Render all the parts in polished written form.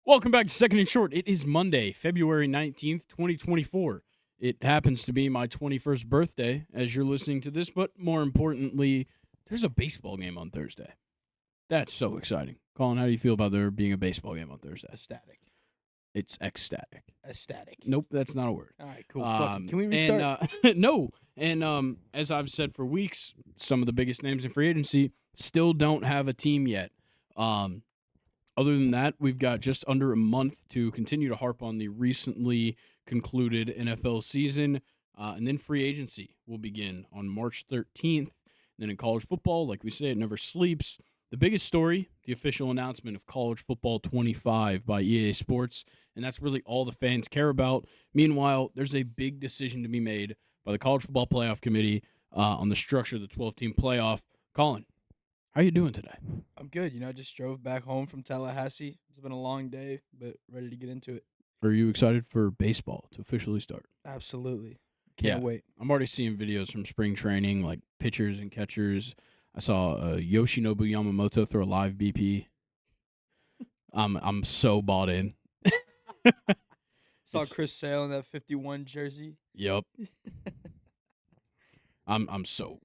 Welcome back to Second and Short. It is Monday, February 19th, 2024. It happens to be my 21st birthday as you're listening to this, but more importantly, there's a baseball game on Thursday. That's so exciting. Colin, how do you feel about there being a baseball game on Thursday? Ecstatic. It's ecstatic. Ecstatic. Nope, that's not a word. All right, cool. Fuck it. Can we restart? No. And as I've said for weeks, some of the biggest names in free agency still don't have a team yet. Other than that, we've got just under a month to continue to harp on the recently concluded NFL season. And then free agency will begin on March 13th. Then in college football, like we say, it never sleeps. The biggest story, the official announcement of College Football 25 by EA Sports. And that's really all the fans care about. Meanwhile, there's a big decision to be made by the College Football Playoff Committee on the structure of the 12-team playoff. Colin, how are you doing today? I'm good. Just drove back home from Tallahassee. It's been a long day, but ready to get into it. Are you excited for baseball to officially start? Absolutely. Can't wait. I'm already seeing videos from spring training, like pitchers and catchers. I saw Yoshinobu Yamamoto throw a live BP. I'm so bought in. Saw Chris Sale in that 51 jersey. Yep. I'm so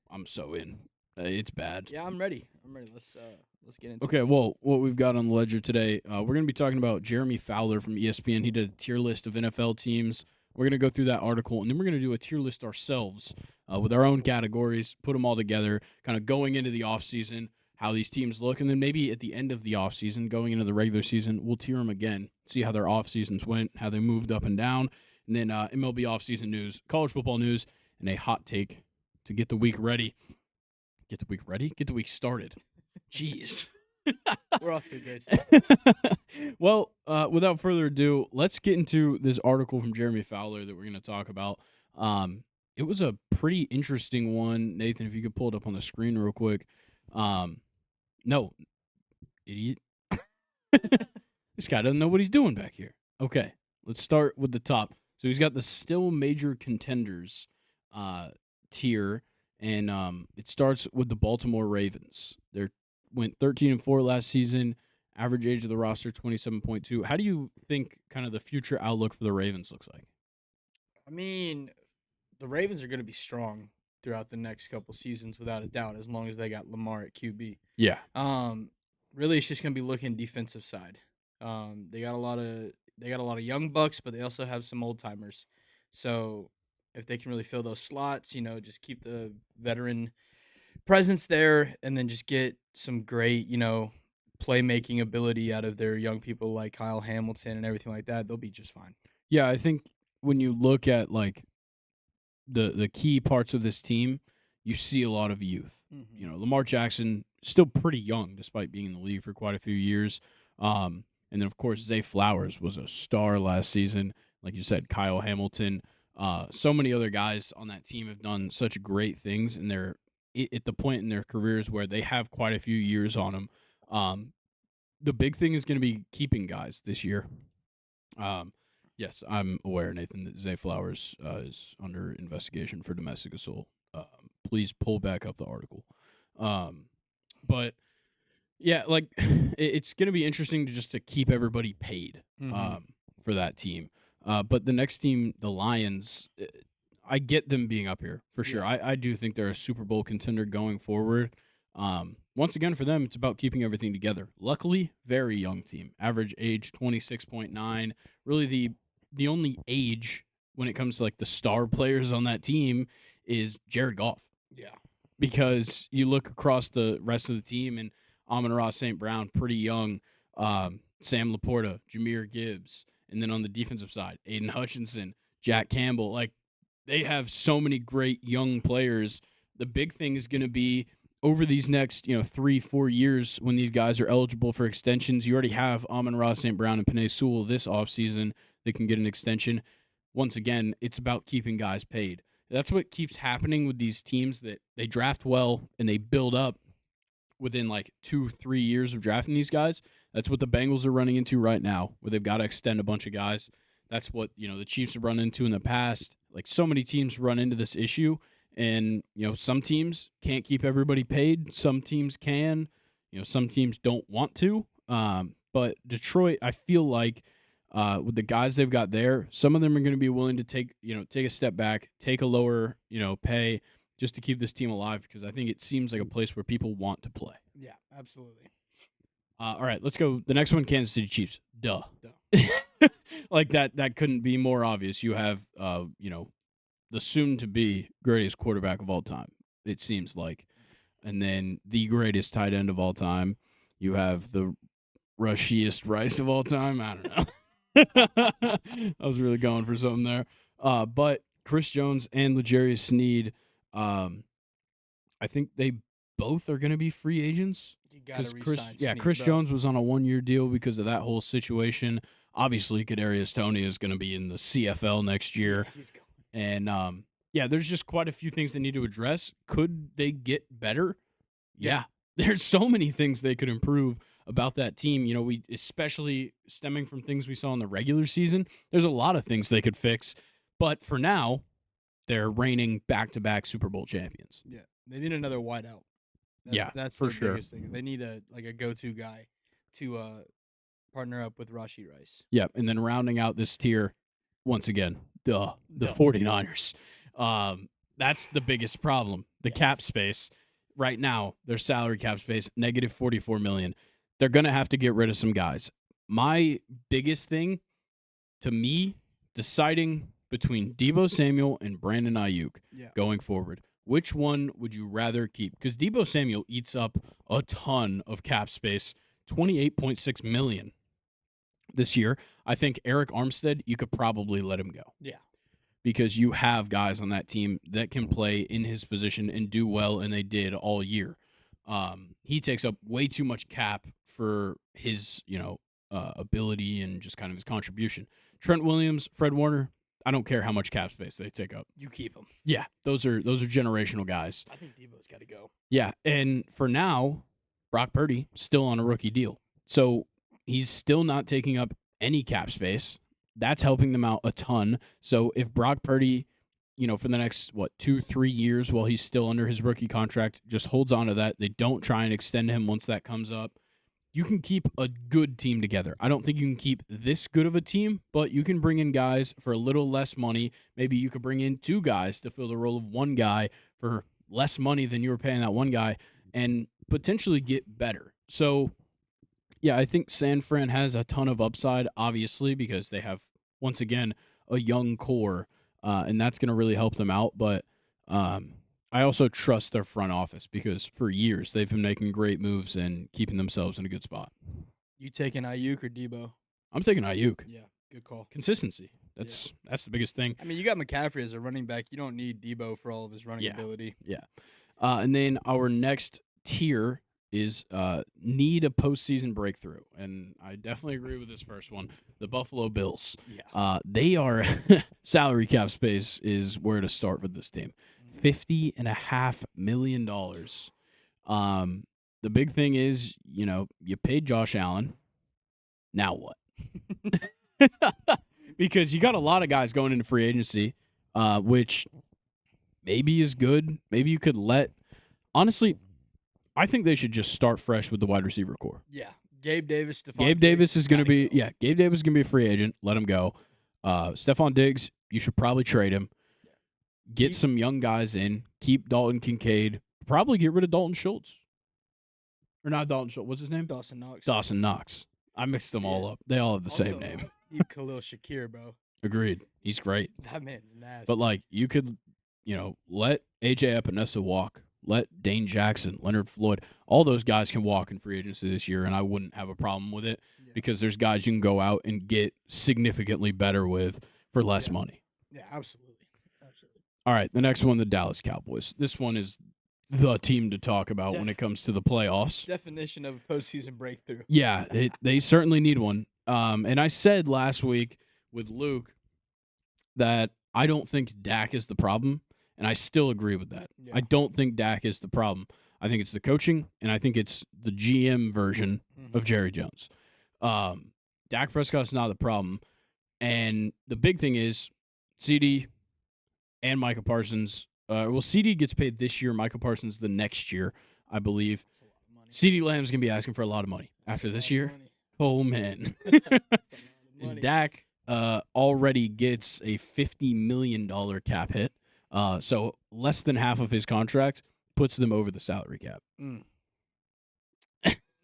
in. It's bad. Yeah, I'm ready. Let's get into it. Okay, well, what we've got on the ledger today, we're going to be talking about Jeremy Fowler from ESPN. He did a tier list of NFL teams. We're going to go through that article, and then we're going to do a tier list ourselves with our own categories, put them all together, kind of going into the offseason, how these teams look, and then maybe at the end of the offseason, going into the regular season, we'll tier them again, see how their offseasons went, how they moved up and down, and then MLB offseason news, college football news, and a hot take to get the week ready. Get the week ready? Get the week started. Jeez. We're off to a great start. Well, without further ado, let's get into this article from Jeremy Fowler that we're going to talk about. It was a pretty interesting one. Nathan, if you could pull it up on the screen real quick. No, idiot. This guy doesn't know what he's doing back here. Okay, let's start with the top. So he's got the still major contenders tier, and it starts with the Baltimore Ravens. They went 13-4 last season. Average age of the roster 27.2. How do you think kind of the future outlook for the Ravens looks like? I mean, the Ravens are going to be strong throughout the next couple seasons, without a doubt, as long as they got Lamar at QB. Yeah. Really, it's just going to be looking defensive side. They got a lot of young bucks, but they also have some old timers. So if they can really fill those slots, just keep the veteran presence there, and then just get some great, playmaking ability out of their young people like Kyle Hamilton and everything like that, they'll be just fine. Yeah, I think when you look at like the key parts of this team, you see a lot of youth. Mm-hmm. Lamar Jackson still pretty young despite being in the league for quite a few years. And then of course Zay Flowers was a star last season. Like you said, Kyle Hamilton. So many other guys on that team have done such great things, and they're at the point in their careers where they have quite a few years on them. The big thing is going to be keeping guys this year. Yes, I'm aware, Nathan, that Zay Flowers is under investigation for domestic assault. Please pull back up the article. But yeah, like it's going to be interesting to keep everybody paid for that team. But the next team, the Lions, I get them being up here for sure. Yeah. I do think they're a Super Bowl contender going forward. Once again, for them, it's about keeping everything together. Luckily, very young team. Average age 26.9. Really, the only age when it comes to like the star players on that team is Jared Goff. Yeah. Because you look across the rest of the team, and Amon-Ra St. Brown, pretty young. Sam Laporta, Jahmyr Gibbs. And then on the defensive side, Aiden Hutchinson, Jack Campbell. Like, they have so many great young players. The big thing is going to be over these next 3-4 years when these guys are eligible for extensions. You already have Amon-Ra St. Brown and Penei Sewell this offseason that can get an extension. Once again, it's about keeping guys paid. That's what keeps happening with these teams, that they draft well and they build up within like 2-3 years of drafting these guys. That's what the Bengals are running into right now, where they've got to extend a bunch of guys. That's what the Chiefs have run into in the past. Like, so many teams run into this issue, and some teams can't keep everybody paid. Some teams can. Some teams don't want to. But Detroit, I feel like with the guys they've got there, some of them are going to be willing to take a step back, take a lower pay just to keep this team alive because I think it seems like a place where people want to play. Yeah, absolutely. All right, let's go. The next one, Kansas City Chiefs. Duh. Like that couldn't be more obvious. You have the soon-to-be greatest quarterback of all time, it seems like. And then the greatest tight end of all time. You have the rushiest Rice of all time. I don't know. I was really going for something there. But Chris Jones and L'Jarius Sneed, I think they both are going to be free agents. You got to Chris, resign Sneed, Chris bro. Jones was on a 1-year deal because of that whole situation. Obviously, Kadarius Toney is going to be in the CFL next year. He's going. And, there's just quite a few things they need to address. Could they get better? Yeah. There's so many things they could improve about that team. We especially stemming from things we saw in the regular season, there's a lot of things they could fix. But for now, they're reigning back-to-back Super Bowl champions. Yeah, they need another wideout. That's for the sure. biggest thing. They need a go-to guy to partner up with Rashee Rice. Yeah, and then rounding out this tier, once again, the 49ers. That's the biggest problem. The cap space. Right now, their salary cap space, negative $44 million. They're going to have to get rid of some guys. My biggest thing, to me, deciding between Deebo Samuel and Brandon Ayuk going forward, which one would you rather keep? Because Deebo Samuel eats up a ton of cap space, $28.6 million this year. I think Eric Armstead, you could probably let him go. Yeah. Because you have guys on that team that can play in his position and do well, and they did all year. He takes up way too much cap for his, ability and just kind of his contribution. Trent Williams, Fred Warner, I don't care how much cap space they take up. You keep them. Yeah, those are generational guys. I think Deebo's got to go. Yeah, and for now, Brock Purdy still on a rookie deal. So he's still not taking up any cap space. That's helping them out a ton. So if Brock Purdy, for the next, 2-3 years while he's still under his rookie contract, just holds on to that, they don't try and extend him once that comes up, you can keep a good team together. I don't think you can keep this good of a team, but you can bring in guys for a little less money. Maybe you could bring in 2 guys to fill the role of one guy for less money than you were paying that one guy and potentially get better. So yeah, I think San Fran has a ton of upside, obviously, because they have, once again, a young core, and that's going to really help them out. But I also trust their front office because for years they've been making great moves and keeping themselves in a good spot. You taking Ayuk or Deebo? I'm taking Ayuk. Yeah, good call. Consistency. That's the biggest thing. I mean, you got McCaffrey as a running back. You don't need Deebo for all of his running ability. Yeah. And then our next tier is need a postseason breakthrough. And I definitely agree with this first one. The Buffalo Bills. Yeah. They are salary cap space is where to start with this team. $50.5 million. The big thing is, you paid Josh Allen. Now what? Because you got a lot of guys going into free agency, which maybe is good. Maybe you could honestly, I think they should just start fresh with the wide receiver core. Yeah. Gabe Davis, Gabe Davis is going to be Gabe Davis is going to be a free agent. Let him go. Stephon Diggs, you should probably trade him. Get some young guys in. Keep Dalton Kincaid. Probably get rid of Dalton Schultz. Or not Dalton Schultz. What's his name? Dawson Knox. Dawson Knox. I mixed them all up. They all have the same name. Khalil Shakir, bro. Agreed. He's great. That man's nasty. But, you could, let A.J. Epinesa walk. Let Dane Jackson, Leonard Floyd, all those guys can walk in free agency this year, and I wouldn't have a problem with it because there's guys you can go out and get significantly better with for less money. Yeah, absolutely. All right, the next one, the Dallas Cowboys. This one is the team to talk about when it comes to the playoffs. Definition of a postseason breakthrough. Yeah, they certainly need one. And I said last week with Luke that I don't think Dak is the problem, and I still agree with that. Yeah. I don't think Dak is the problem. I think it's the coaching, and I think it's the GM version of Jerry Jones. Dak Prescott's not the problem. And the big thing is CD and Micah Parsons. CD gets paid this year. Micah Parsons the next year, I believe. CD Lamb's going to be asking for a lot of money after this year. Coleman. That's a lot of And money. Dak already gets a $50 million cap hit. So less than half of his contract puts them over the salary cap. Mm.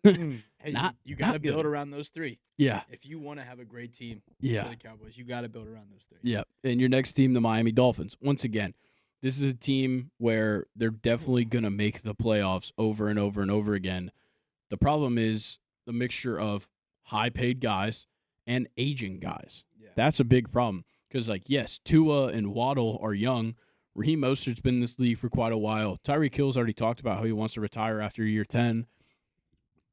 Hey, Not you got to not build good. around those three. Yeah. If you want to have a great team for Yeah. the Cowboys, you got to build around those three. Yeah. And your next team, the Miami Dolphins. Once again, this is a team where they're definitely going to make the playoffs over and over and over again. The problem is the mixture of high-paid guys and aging guys. Yeah. That's a big problem because, like, yes, Tua and Waddle are young. Raheem Mostert's been in this league for quite a while. Tyreek Hill's already talked about how he wants to retire after year 10.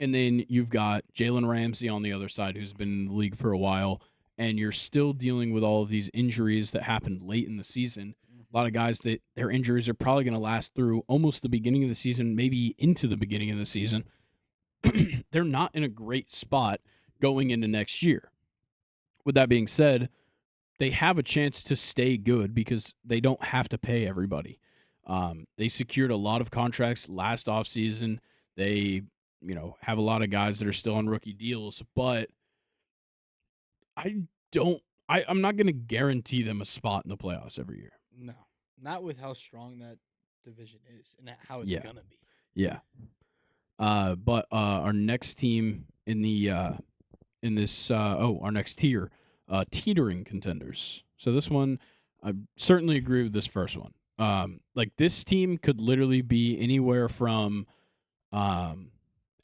And then you've got Jalen Ramsey on the other side, who's been in the league for a while, and you're still dealing with all of these injuries that happened late in the season. A lot of guys that their injuries are probably going to last through almost the beginning of the season, maybe into the beginning of the season. They're not in a great spot going into next year. With that being said, they have a chance to stay good because they don't have to pay everybody. They secured a lot of contracts last offseason. They, have a lot of guys that are still on rookie deals, but I'm not going to guarantee them a spot in the playoffs every year. No, not with how strong that division is and how it's Yeah. gonna be. Yeah. But our next team in the our next tier, teetering contenders. So this one, I certainly agree with this first one. Like this team could literally be anywhere from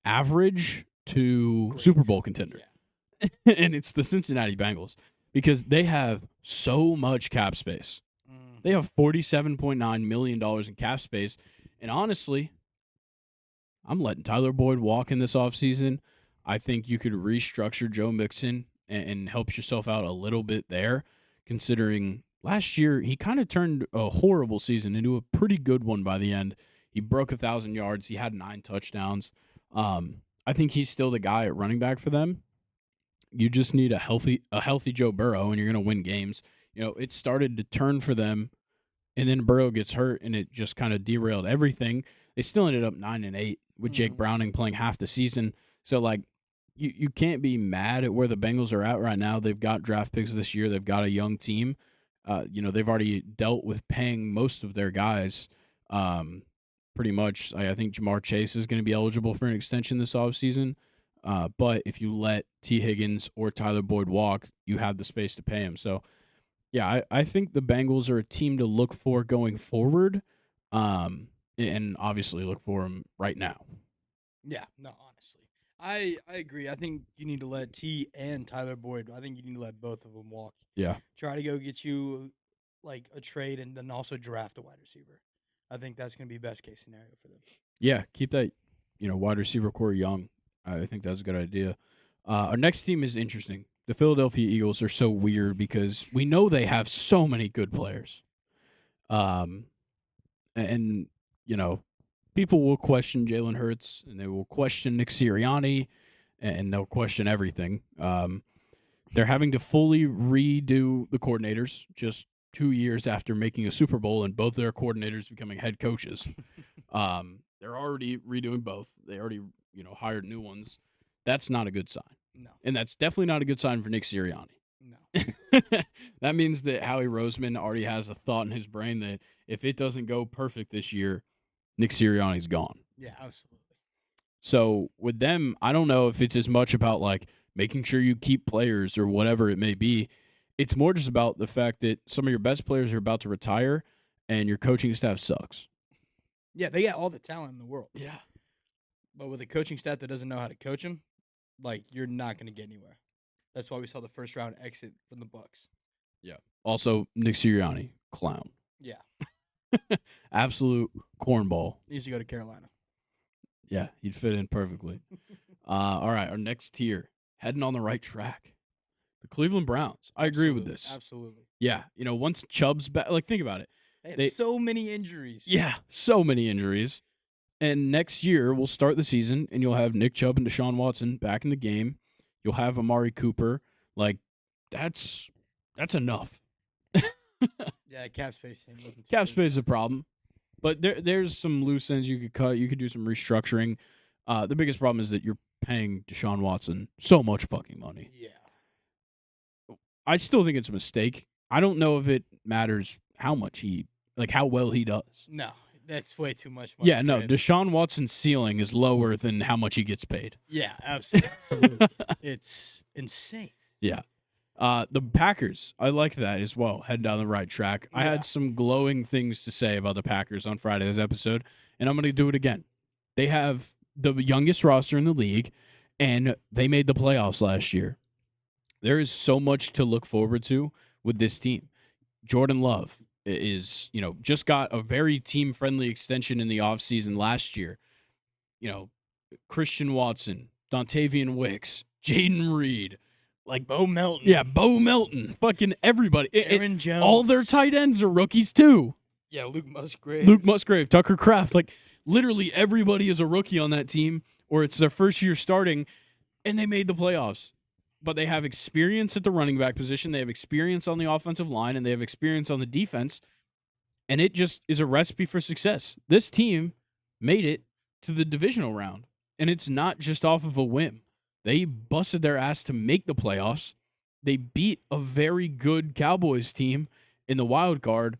average to Great. Super Bowl contender. Yeah. And it's the Cincinnati Bengals because they have so much cap space. They have $47.9 million in cap space. And honestly, I'm letting Tyler Boyd walk in this offseason. I think you could restructure Joe Mixon and help yourself out a little bit there, considering last year he kind of turned a horrible season into a pretty good one by the end. He broke 1,000 yards. He had 9 touchdowns. I think he's still the guy at running back for them. You just need a healthy Joe Burrow, and you're going to win games. It started to turn for them, and then Burrow gets hurt, and it just kind of derailed everything. They still ended up 9-8 with Jake Browning playing half the season. So, like, you can't be mad at where the Bengals are at right now. They've got draft picks this year. They've got a young team. They've already dealt with paying most of their guys. Pretty much, I think Jamar Chase is going to be eligible for an extension this offseason. But if you let T. Higgins or Tyler Boyd walk, you have the space to pay him. So, yeah, I think the Bengals are a team to look for going forward, and obviously look for them right now. Yeah, no, honestly. I agree. I think you need to let T and Tyler Boyd, I think you need to let both of them walk. Yeah. Try to go get you, like, a trade and then also draft a wide receiver. I think that's going to be best case scenario for them. Yeah, keep that, wide receiver core young. I think that's a good idea. Our next team is interesting. The Philadelphia Eagles are so weird because we know they have so many good players. And people will question Jalen Hurts, and they will question Nick Sirianni, and they'll question everything. They're having to fully redo the coordinators just 2 years after making a Super Bowl and both their coordinators becoming head coaches. They're already redoing both. They already, hired new ones. That's not a good sign. No. And that's definitely not a good sign for Nick Sirianni. No. That means that Howie Roseman already has a thought in his brain that if it doesn't go perfect this year, Nick Sirianni's gone. Yeah, absolutely. So with them, I don't know if it's as much about like making sure you keep players or whatever it may be. It's more just about the fact that some of your best players are about to retire and your coaching staff sucks. Yeah, they got all the talent in the world. Yeah. But with a coaching staff that doesn't know how to coach them, like, you're not going to get anywhere. That's why we saw the first round exit from the Bucs. Yeah. Also, Nick Sirianni, clown. Yeah. Absolute cornball. Needs to go to Carolina. Yeah, he'd fit in perfectly. All right, our next tier, heading on the right track. The Cleveland Browns. I agree with this. Absolutely. Yeah, once Chubb's back, like, think about it. They had so many injuries. Yeah, so many injuries. And next year, we'll start the season, and you'll have Nick Chubb and Deshaun Watson back in the game. You'll have Amari Cooper. Like, that's enough. Yeah, cap space. Cap space is a problem. But there's some loose ends you could cut. You could do some restructuring. The biggest problem is that you're paying Deshaun Watson so much fucking money. Yeah. I still think it's a mistake. I don't know if it matters how well he does. No, that's way too much money. Yeah, no, him. Deshaun Watson's ceiling is lower than how much he gets paid. Yeah, absolutely. It's insane. Yeah. The Packers, I like that as well, heading down the right track. I had some glowing things to say about the Packers on Friday's episode, and I'm going to do it again. They have the youngest roster in the league, and they made the playoffs last year. There is so much to look forward to with this team. Jordan Love is, just got a very team-friendly extension in the offseason last year. Christian Watson, Dontavian Wicks, Jaden Reed, like Bo Melton. Yeah, Bo Melton. Fucking everybody. Aaron Jones. All their tight ends are rookies too. Yeah, Luke Musgrave, Tucker Kraft. Like literally everybody is a rookie on that team, or it's their first year starting, and they made the playoffs. But they have experience at the running back position, they have experience on the offensive line, and they have experience on the defense, and it just is a recipe for success. This team made it to the divisional round, and it's not just off of a whim. They busted their ass to make the playoffs. They beat a very good Cowboys team in the wild card.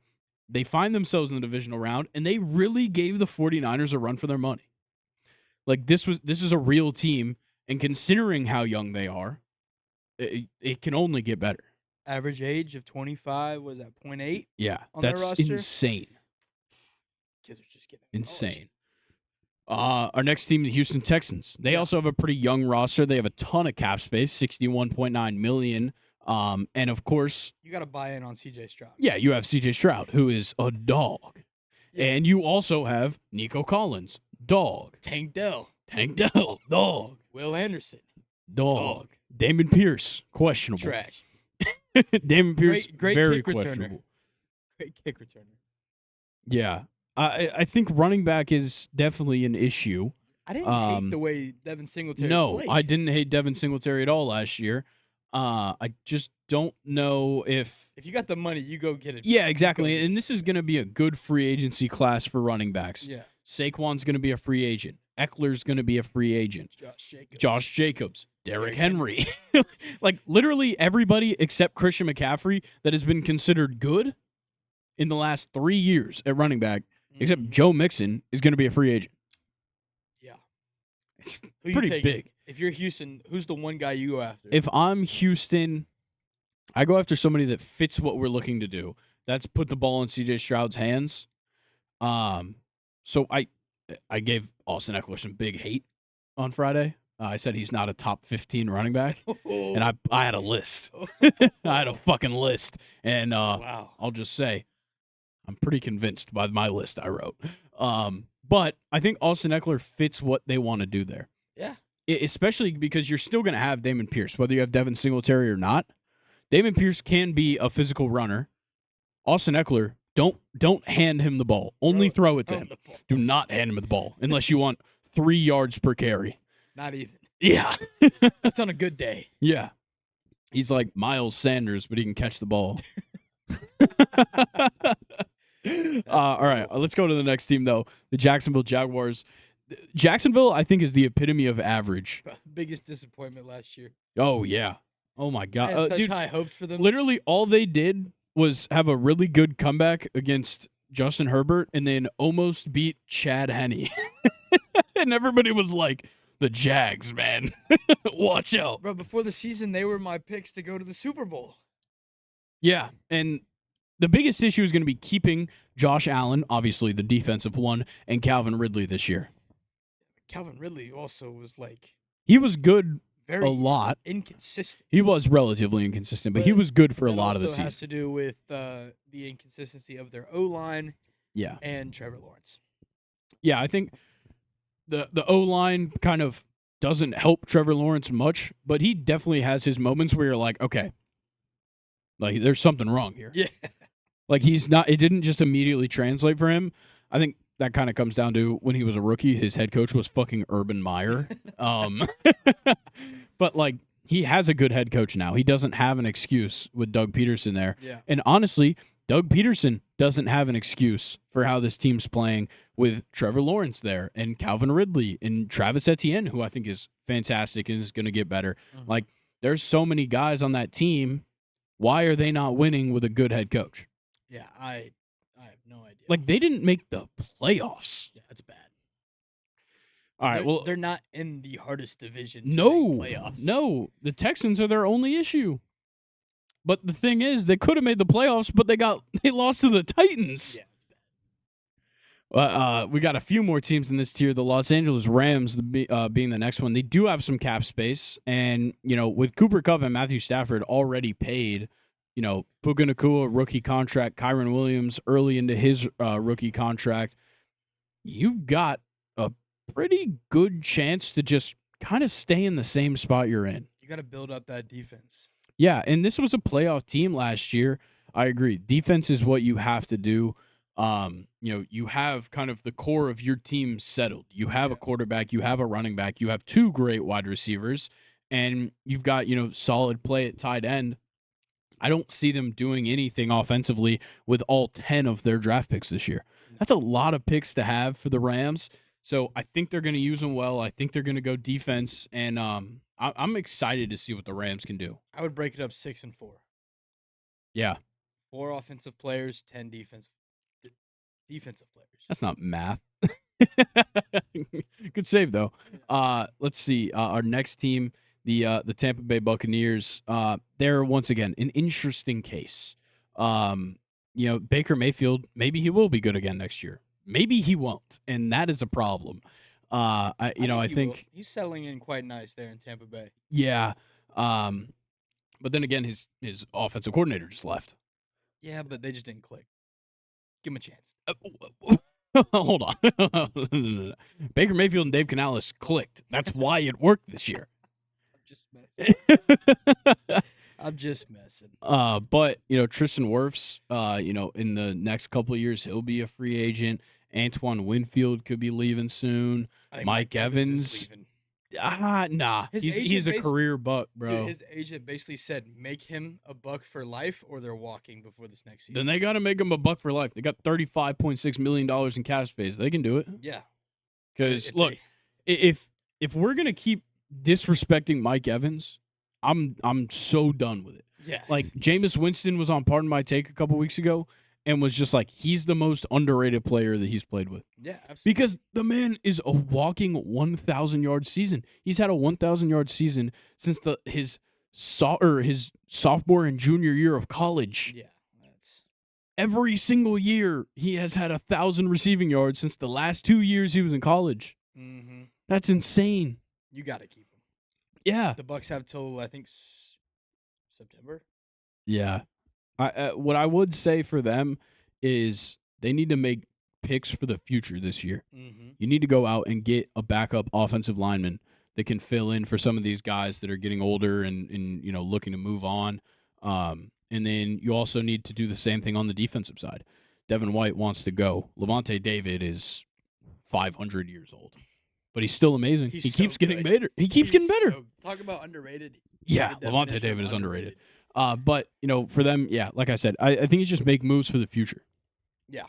They find themselves in the divisional round, and they really gave the 49ers a run for their money. Like, this is a real team, and considering how young they are, it can only get better. Average age of 25 was at 0.8. Yeah, on that's their roster? insane. Kids are just getting Insane. Our next team, the Houston Texans. They Yeah. also have a pretty young roster. They have a ton of cap space, $61.9 million. And of course, You got to buy in on CJ Stroud. yeah, you have CJ Stroud, who is a dog. Yeah. And you also have Nico Collins, dog. Tank Dell. Tank Dell, dog. Will Anderson. Dog. Damon Pierce, questionable. Trash. Damon Pierce, Great very kick returner. questionable. Great kick returner. Yeah. I think running back is definitely an issue. I didn't hate the way Devin Singletary No, played. I didn't hate Devin Singletary at all last year. I just don't know if If you got the money, you go get it. Yeah, exactly. And this is going to be a good free agency class for running backs. Yeah. Saquon's going to be a free agent. Eckler's going to be a free agent. Josh Jacobs. Derrick Henry. Like, literally everybody except Christian McCaffrey that has been considered good in the last 3 years at running back, except Joe Mixon, is going to be a free agent. Yeah. It's Who you pretty taking? big. If you're Houston, who's the one guy you go after? If I'm Houston, I go after somebody that fits what we're looking to do. That's put the ball in CJ Stroud's hands. So I gave Austin Eckler some big hate on Friday. I said he's not a top 15 running back, and I had a list. I had a fucking list, and wow. I'll just say I'm pretty convinced by my list I wrote. But I think Austin Eckler fits what they want to do there. Yeah. Especially because you're still going to have Damon Pierce, whether you have Devin Singletary or not. Damon Pierce can be a physical runner. Austin Eckler, don't hand him the ball. Only throw it to him. Do not hand him the ball unless you want 3 yards per carry. Not even. Yeah. That's on a good day. Yeah. He's like Miles Sanders, but he can catch the ball. All right, let's go to the next team, though. The Jacksonville Jaguars. Jacksonville, I think, is the epitome of average. Biggest disappointment last year. Oh, yeah. Oh, my I God. had such Dude, high hopes for them. literally all they did was have a really good comeback against Justin Herbert and then almost beat Chad Henne. And everybody was like, the Jags, man. Watch out. Bro, before the season, they were my picks to go to the Super Bowl. Yeah, and the biggest issue is going to be keeping Josh Allen, obviously the defensive one, and Calvin Ridley this year. Calvin Ridley also was like He was good very a lot. inconsistent. He was relatively inconsistent, but he was good for a That lot of the also has season. to do with the inconsistency of their O-line Yeah. and Trevor Lawrence. Yeah, I think the O-line kind of doesn't help Trevor Lawrence much, but he definitely has his moments where you're like, okay, like there's something wrong here. Yeah. Like it didn't just immediately translate for him. I think that kind of comes down to when he was a rookie, his head coach was fucking Urban Meyer. But like he has a good head coach now. He doesn't have an excuse with Doug Peterson there. Yeah. And honestly, Doug Peterson doesn't have an excuse for how this team's playing with Trevor Lawrence there and Calvin Ridley and Travis Etienne, who I think is fantastic and is going to get better. Mhm. Like, there's so many guys on that team. Why are they not winning with a good head coach? Yeah, I have no idea. Like, they didn't make the playoffs. Yeah, that's bad. All right, well, they're not in the hardest division to no, make playoffs. no, the Texans are their only issue. But the thing is, they could have made the playoffs, but they lost to the Titans. Yeah, it's bad. We got a few more teams in this tier. The Los Angeles Rams being the next one. They do have some cap space, and with Cooper Kupp and Matthew Stafford already paid, Puka Nacua rookie contract, Kyron Williams early into his rookie contract. You've got a pretty good chance to just kind of stay in the same spot you're in. You got to build up that defense. Yeah, and this was a playoff team last year. I agree. Defense is what you have to do. You have kind of the core of your team settled. You have a quarterback, you have a running back, you have two great wide receivers, and you've got, solid play at tight end. I don't see them doing anything offensively with all 10 of their draft picks this year. That's a lot of picks to have for the Rams. So I think they're going to use them well. I think they're going to go defense, and I'm excited to see what the Rams can do. I would break it up 6 and 4. Yeah. 4 offensive players, 10 defensive players. That's not math. Good save, though. Let's see. Our next team, the Tampa Bay Buccaneers, they're once again an interesting case. Baker Mayfield, maybe he will be good again next year. Maybe he won't, and that is a problem. I think he's settling in quite nice there in Tampa Bay. Yeah. But then again, his offensive coordinator just left. Yeah, but they just didn't click. Give him a chance. Hold on. Baker Mayfield and Dave Canales clicked. That's why it worked this year. I'm just messing. But Tristan Wirfs, in the next couple of years, he'll be a free agent. Antoine Winfield could be leaving soon. Mike Evans. Nah. He's a career buck, bro. Dude, his agent basically said, make him a buck for life or they're walking before this next season. Then they got to make him a buck for life. They got $35.6 million in cap space. They can do it. Yeah. Because, look, if we're going to keep disrespecting Mike Evans, I'm so done with it. Yeah. Like, Jameis Winston was on Pardon My Take a couple weeks ago and was just like, he's the most underrated player that he's played with. Yeah, absolutely. Because the man is a walking 1,000-yard season. He's had a 1,000-yard season since his sophomore and junior year of college. Yeah. Every single year, he has had 1,000 receiving yards since the last 2 years he was in college. Mm-hmm. That's insane. You got to keep him. Yeah. The Bucs have till, I think, September. Yeah. What I would say for them is they need to make picks for the future this year. Mm-hmm. You need to go out and get a backup offensive lineman that can fill in for some of these guys that are getting older and looking to move on. And then you also need to do the same thing on the defensive side. Devin White wants to go. Lavonte David is 500 years old, but he's still amazing. He keeps getting better. He keeps getting better. Talk about underrated. Yeah, Lavonte David is underrated. But, for them, yeah, like I said, I think it's just make moves for the future. Yeah,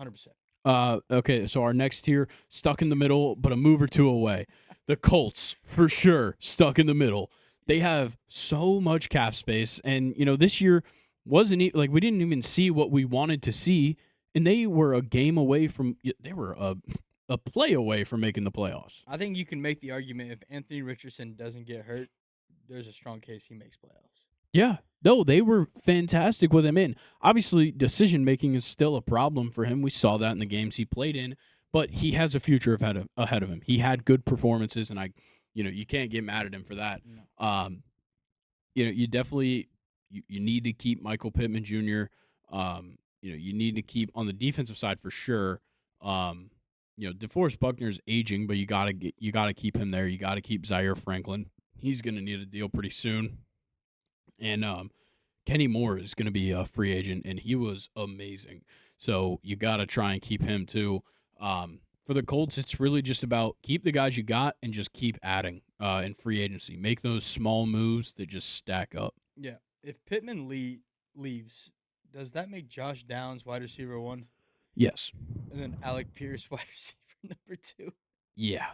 100%. Okay, so our next tier, stuck in the middle, but a move or two away. The Colts, for sure, stuck in the middle. They have so much cap space, and, this year wasn't we didn't even see what we wanted to see, and they were a game away from – they were a play away from making the playoffs. I think you can make the argument if Anthony Richardson doesn't get hurt, there's a strong case he makes playoffs. Yeah. No, they were fantastic with him in. Obviously, decision-making is still a problem for him. We saw that in the games he played in, but he has a future ahead of him. He had good performances, and you can't get mad at him for that. No. You definitely you need to keep Michael Pittman Jr. You need to keep on the defensive side for sure. DeForest Buckner's aging, but you gotta keep him there. You gotta keep Zaire Franklin. He's gonna need a deal pretty soon. And Kenny Moore is going to be a free agent, and he was amazing. So you got to try and keep him too. For the Colts, it's really just about keep the guys you got and just keep adding in free agency. Make those small moves that just stack up. Yeah. If Pittman leaves, does that make Josh Downs wide receiver 1 Yes. and then Alec Pierce wide receiver number 2? Yeah.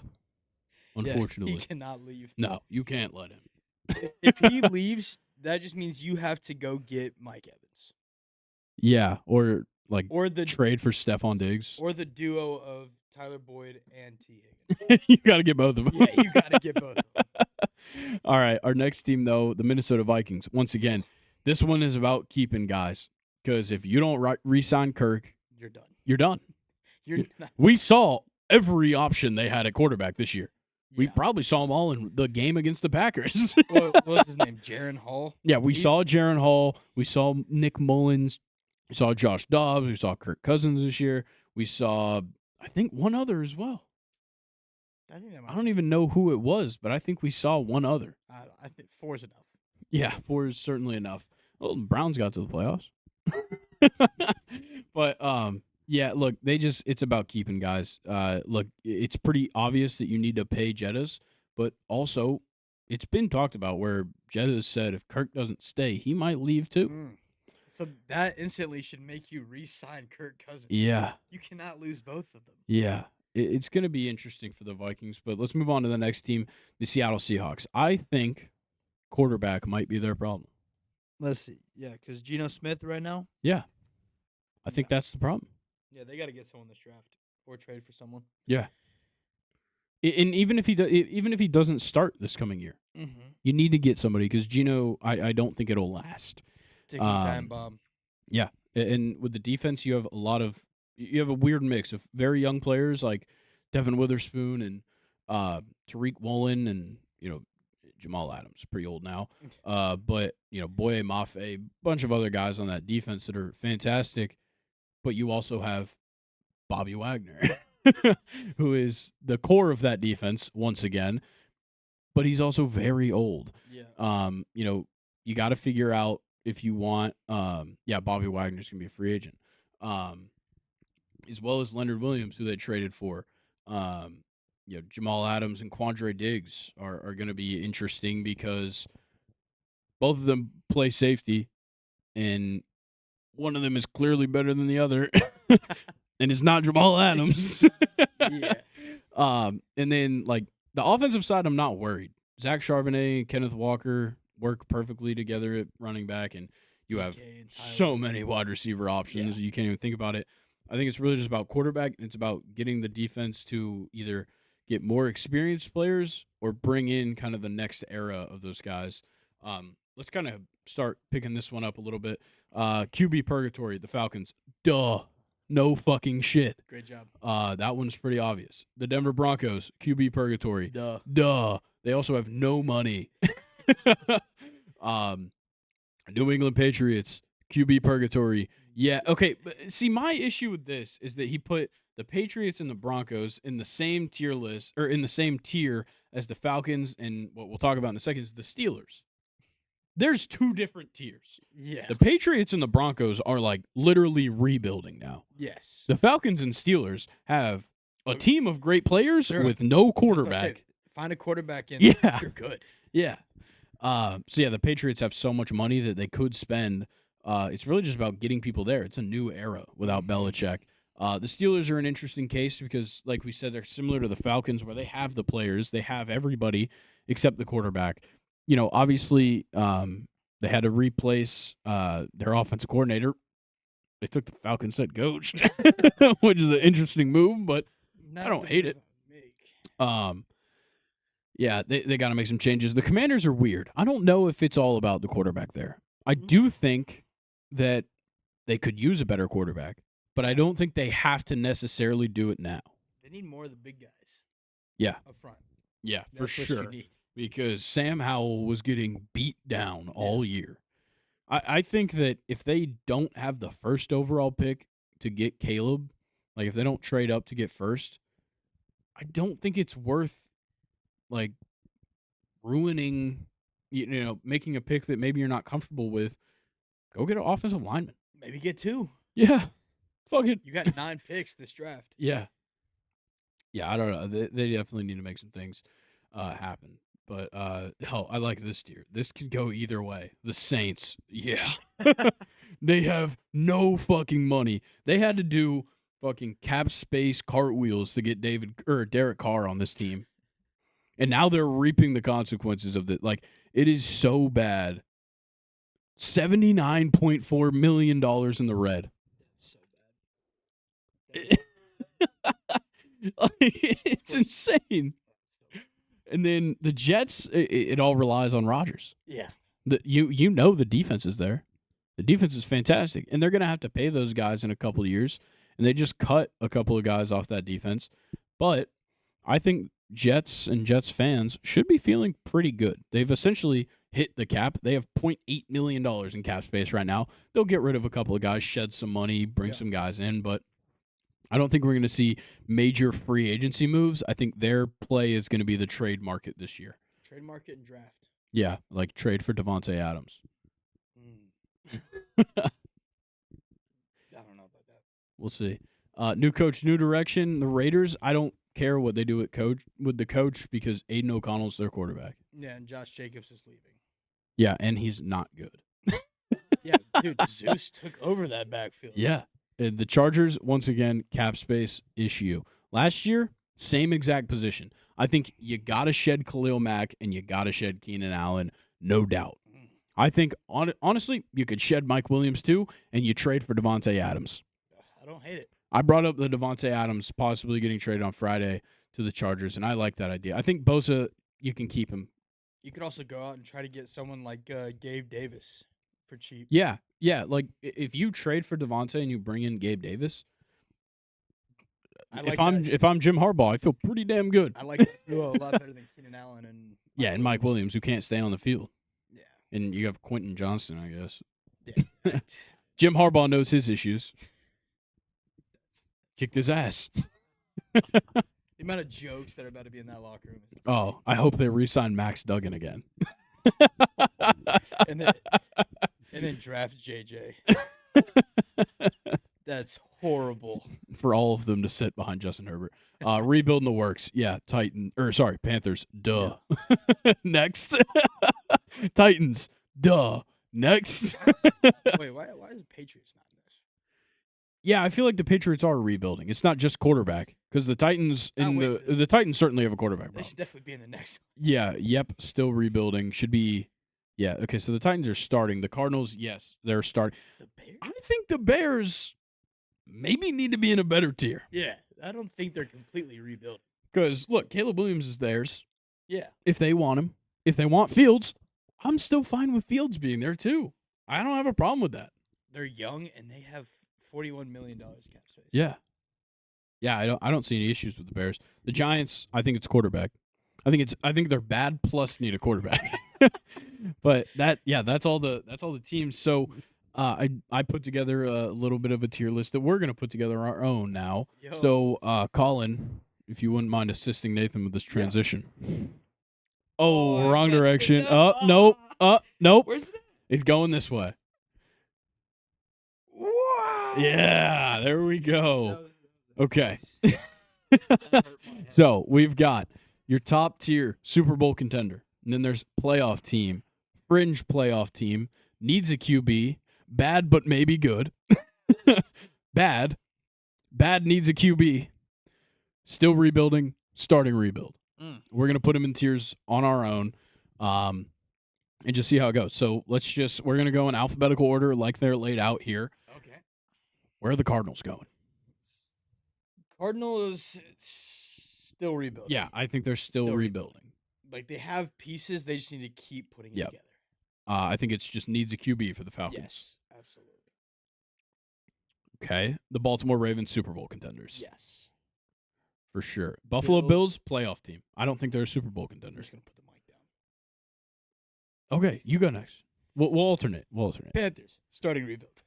Yeah, he Unfortunately. cannot leave. No, you can't let him. If he leaves, that just means you have to go get Mike Evans Yeah, or like or the trade for Stephon Diggs. or the duo of Tyler Boyd and T. Higgins. You got to get both of them. Yeah, you got to get both of them. All right, our next team though, the Minnesota Vikings. Once again, this one is about keeping guys because if you don't re-sign Kirk, You're done. you're done. You're not. We saw every option they had at quarterback this year. We Yeah. probably saw them all in the game against the Packers. What was his name? Jaron Hall? Yeah, we saw Jaron Hall. We saw Nick Mullins. We saw Josh Dobbs. We saw Kirk Cousins this year. We saw, I think, one other as well. I think that might I don't even know who it was, but I think we saw one other. I think 4 is enough. Yeah, 4 is certainly enough. Well, the Browns got to the playoffs. But yeah, look, it's about keeping guys. Look, it's pretty obvious that you need to pay Jettas, but also it's been talked about where Jettas said if Kirk doesn't stay, he might leave too. So that instantly should make you re-sign Kirk Cousins. Yeah. You cannot lose both of them. Yeah. It's going to be interesting for the Vikings, but let's move on to the next team, the Seattle Seahawks. I think quarterback might be their problem. Let's see. Yeah, because Geno Smith right now. Yeah. I think that's the problem. Yeah, they got to get someone this draft or trade for someone. Yeah. And even if he doesn't start this coming year, you need to get somebody because Geno, I don't think it'll last. Ticking time bomb. Yeah, and with the defense, you have a weird mix of very young players like Devin Witherspoon and Tariq Woolen and Jamal Adams, pretty old now. But Boye Mafe, a bunch of other guys on that defense that are fantastic. But you also have Bobby Wagner, who is the core of that defense once again. But he's also very old. Yeah. You got to figure out if you want. Bobby Wagner's gonna be a free agent, as well as Leonard Williams, who they traded for. Jamal Adams and Quandre Diggs are going to be interesting because both of them play safety, and one of them is clearly better than the other, and it's not Jamal Adams. Yeah. And then like the offensive side, I'm not worried. Zach Charbonnet and Kenneth Walker work perfectly together at running back, and you have so many wide receiver options. You can't even think about it. I think it's really just about quarterback. It's about getting the defense to either get more experienced players or bring in kind of the next era of those guys. Let's kind of start picking this one up a little bit. QB purgatory, the Falcons. Duh. No fucking shit. Great job. That one's pretty obvious. The Denver Broncos, QB purgatory. Duh. They also have no money. New England Patriots, QB purgatory. Yeah, okay. But see, my issue with this is that he put the Patriots and the Broncos in the same tier list, or in the same tier as the Falcons and what we'll talk about in a second is the Steelers. There's 2 different tiers. Yeah. The Patriots and the Broncos are like literally rebuilding now. Yes. The Falcons and Steelers have a team of great players with no I was about to quarterback. say, find a quarterback and you're good. Yeah. The Patriots have so much money that they could spend. It's really just about getting people there. It's a new era without Belichick. The Steelers are an interesting case because, like we said, they're similar to the Falcons where they have the players. They have everybody except the quarterback. Obviously, they had to replace their offensive coordinator. They took the Falcons head coach, which is an interesting move, but I don't hate it. They got to make some changes. The Commanders are weird. I don't know if it's all about the quarterback there. I do think that they could use a better quarterback, but I don't think they have to necessarily do it now. They need more of the big guys. Yeah. Up front. Yeah, That's for what you sure. need. Because Sam Howell was getting beat down all year. I think that if they don't have the first overall pick to get Caleb, like if they don't trade up to get first, I don't think it's worth like ruining, making a pick that maybe you're not comfortable with. Go get an offensive lineman. Maybe get 2. Yeah. Fuck it. You got 9 picks this draft. Yeah. Yeah, I don't know. They definitely need to make some things happen. But, I like this tier. This could go either way. The Saints. Yeah. They have no fucking money. They had to do fucking cap space cartwheels to get Derek Carr on this team. And now they're reaping the consequences of it. Like, it is so bad. $79.4 million in the red. That's so bad. It's insane. And then the Jets, it all relies on Rodgers. Yeah. You know the defense is there. The defense is fantastic. And they're going to have to pay those guys in a couple of years. And they just cut a couple of guys off that defense. But I think Jets and Jets fans should be feeling pretty good. They've essentially hit the cap. They have $0.8 million in cap space right now. They'll get rid of a couple of guys, shed some money, bring some guys in, but I don't think we're going to see major free agency moves. I think their play is going to be the trade market this year. Trade market and draft. Yeah, like trade for Devontae Adams. I don't know about that. We'll see. New coach, new direction. The Raiders, I don't care what they do with the coach because Aiden O'Connell's their quarterback. Yeah, and Josh Jacobs is leaving. Yeah, and he's not good. Yeah, dude, Zeus took over that backfield. Yeah. The Chargers, once again, cap space issue. Last year, same exact position. I think you got to shed Khalil Mack and you got to shed Keenan Allen, no doubt. I think, honestly, you could shed Mike Williams too, and you trade for Devontae Adams. I don't hate it. I brought up the Devontae Adams possibly getting traded on Friday to the Chargers, and I like that idea. I think Bosa, you can keep him. You could also go out and try to get someone like Gabe Davis for cheap. Yeah. Like, if you trade for Devontae and you bring in Gabe Davis, if I'm Jim Harbaugh, I feel pretty damn good. I like that duo a lot better than Keenan Allen and and Mike Williams, who can't stay on the field. Yeah. And you have Quentin Johnston, I guess. Yeah. Jim Harbaugh knows his issues. Kicked his ass. The amount of jokes that are about to be in that locker room is insane. Oh, I hope they re-sign Max Duggan again. and then draft JJ. That's horrible. For all of them to sit behind Justin Herbert. Rebuilding the works. Yeah, Panthers. Duh. Yeah. Next. Titans. Duh. Next. Wait, why is the Patriots not in this? Yeah, I feel like the Patriots are rebuilding. It's not just quarterback because the Titans the Titans certainly have a quarterback problem. They should definitely be in the next one. Yeah, yep, still rebuilding. Should be. Yeah, okay, so the Titans are starting. The Cardinals, yes, they're starting. The Bears? I think the Bears maybe need to be in a better tier. Yeah, I don't think they're completely rebuilding. Because, look, Caleb Williams is theirs. Yeah. If they want him. If they want Fields, I'm still fine with Fields being there, too. I don't have a problem with that. They're young, and they have $41 million cap space. Yeah. Yeah, I don't see any issues with the Bears. The Giants, I think it's quarterback. I think they're bad plus need a quarterback. But that's all the teams. So I put together a little bit of a tier list that we're gonna put together our own now. Yo. So Colin, if you wouldn't mind assisting Nathan with this transition. Yeah. Oh, wrong direction. Nope. Nope. Where's it at? It's going this way. Wow. Yeah, there we go. Okay. So we've got your top tier Super Bowl contender. And then there's playoff team, fringe playoff team, needs a QB, bad but maybe good. Bad needs a QB, still rebuilding, starting rebuild. We're going to put them in tiers on our own and just see how it goes. So we're going to go in alphabetical order like they're laid out here. Okay. Where are the Cardinals going? Cardinals still rebuilding. Yeah, I think they're still rebuilding. Like, they have pieces. They just need to keep putting it together. I think it's just needs a QB for the Falcons. Yes, absolutely. Okay. The Baltimore Ravens Super Bowl contenders. Yes. For sure. Buffalo Bills playoff team. I don't think they're a Super Bowl contender. I'm just going to put the mic down. Okay, you go next. We'll alternate. Panthers, starting rebuild.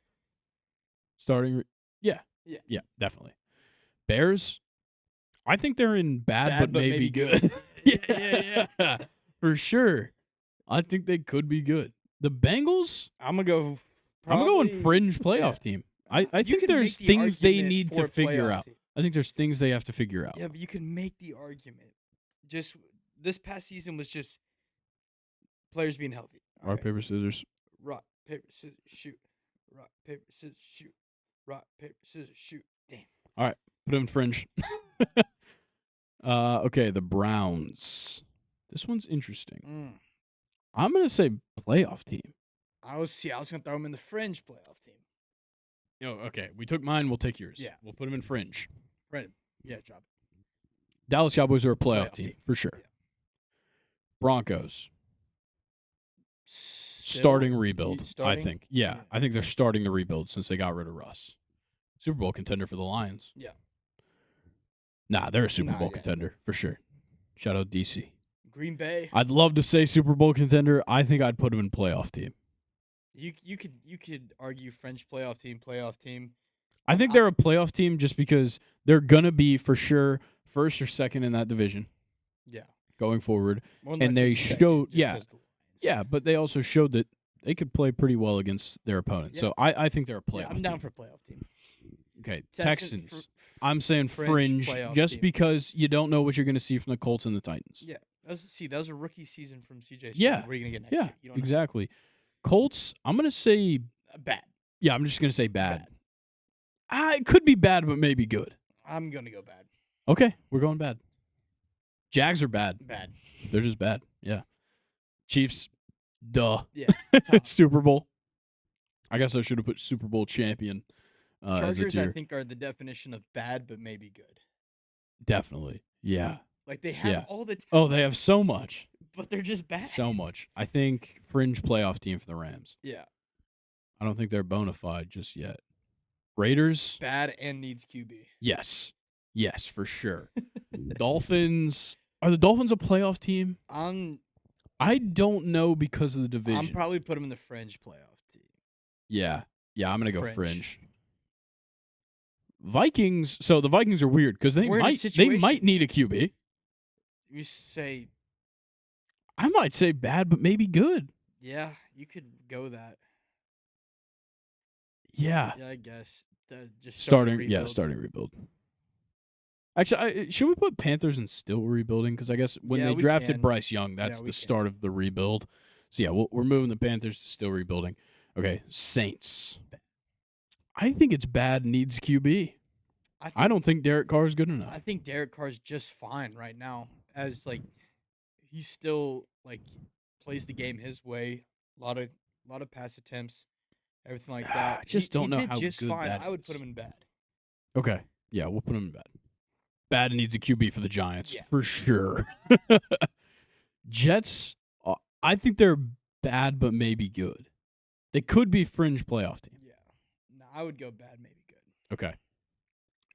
Yeah, definitely. Bears, I think they're in bad but maybe good. Yeah. For sure. I think they could be good. The Bengals, I'm going fringe playoff team. I think there's things they need to figure out. I think there's things they have to figure out. Yeah, but you can make the argument. Just this past season was just players being healthy. Rock, paper, scissors. Rock, paper, scissors, shoot. Rock, paper, scissors, shoot. Rock, paper, scissors, shoot. Damn. All right, put him in fringe. Okay, the Browns. This one's interesting. I'm gonna say playoff team. I was gonna throw him in the fringe playoff team. Okay, we took mine. We'll take yours. Yeah. We'll put him in fringe. Right. Yeah, drop it. Dallas Cowboys are a playoff team team. for sure. Yeah. Broncos Still starting rebuild. starting? I think. Yeah, I think they're starting to rebuild since they got rid of Russ. Super Bowl contender for the Lions. Yeah. Nah, they're a Super Bowl yeah. contender for sure. Shout out DC. Green Bay. I'd love to say Super Bowl contender. I think I'd put them in playoff team. You could argue French playoff team. I think they're a playoff team just because they're gonna be for sure first or second in that division. Yeah. Going forward, More and they second, showed just 'cause the Lions. yeah, but they also showed that they could play pretty well against their opponents. Yeah. So I think they're a playoff. Yeah, I'm team. down for playoff team. Okay, Texans, Texans. I'm saying fringe fringe playoff just team. because you don't know what you're going to see from the Colts and the Titans. Yeah. That was a rookie season from CJ. Yeah. What are you gonna get next Yeah, year? You don't know. exactly. Colts, I'm going to say Bad. yeah, I'm just going to say bad. It could be bad, but maybe good. I'm gonna go bad. Okay, we're going bad. Jags are bad. Bad. They're just bad. Yeah. Chiefs, duh. Yeah. Tough. Super Bowl. I guess I should have put Super Bowl champion as a Chargers, I tier. think, are the definition of bad, but maybe good. Definitely. Yeah. Like they have Yeah. all the Oh, they have so much. but they're just bad. So much. I think fringe playoff team for the Rams. Yeah. I don't think they're bona fide just yet. Raiders, Bad and needs QB. yes. Yes, for sure. Dolphins, are the Dolphins a playoff team? I don't know because of the division. I'm probably put them in the fringe playoff team. Yeah. Yeah, I'm going to go Fringe. fringe. Vikings, so the Vikings are weird because they We're in a might situation- need a QB. You say, I might say bad, but maybe good. yeah, you could go that. Yeah. Yeah, I guess. Just Starting rebuild. rebuild. Actually, should we put Panthers in still rebuilding? Because I guess when Yeah, they we drafted can. Bryce Young, that's we the can. start of the rebuild. So yeah, we're moving the Panthers to still rebuilding. Okay, Saints. I think it's bad. Needs QB. I don't think Derek Carr is good enough. I think Derek Carr's just fine right now. As like, he still like plays the game his way. A lot of pass attempts, everything like that. I just don't know he did how just good fine. that I would put is. him in bad. Okay, yeah, we'll put him in bad. Bad needs a QB for the Giants Yeah. for sure. Jets. I think they're bad, but maybe good. They could be fringe playoff team. Yeah. No, I would go bad, maybe good. Okay.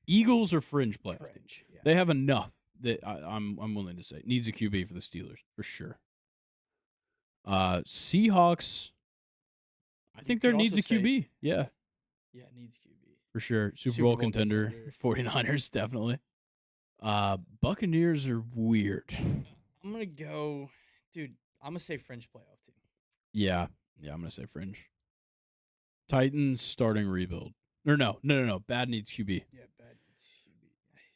Eagles are fringe playoff team. Fringe. Yeah. They have enough that I'm willing to say needs a QB for the Steelers for sure. Seahawks. I think there could needs a also say- QB. Yeah, Yeah, needs QB. for sure. Super Super Bowl Bowl contender. contender. 49ers definitely. Buccaneers are weird. I'm gonna go, dude. I'm gonna say fringe playoff team. Yeah, I'm gonna say fringe. Titans starting rebuild. Or no. Bad needs QB. Yeah, bad needs QB.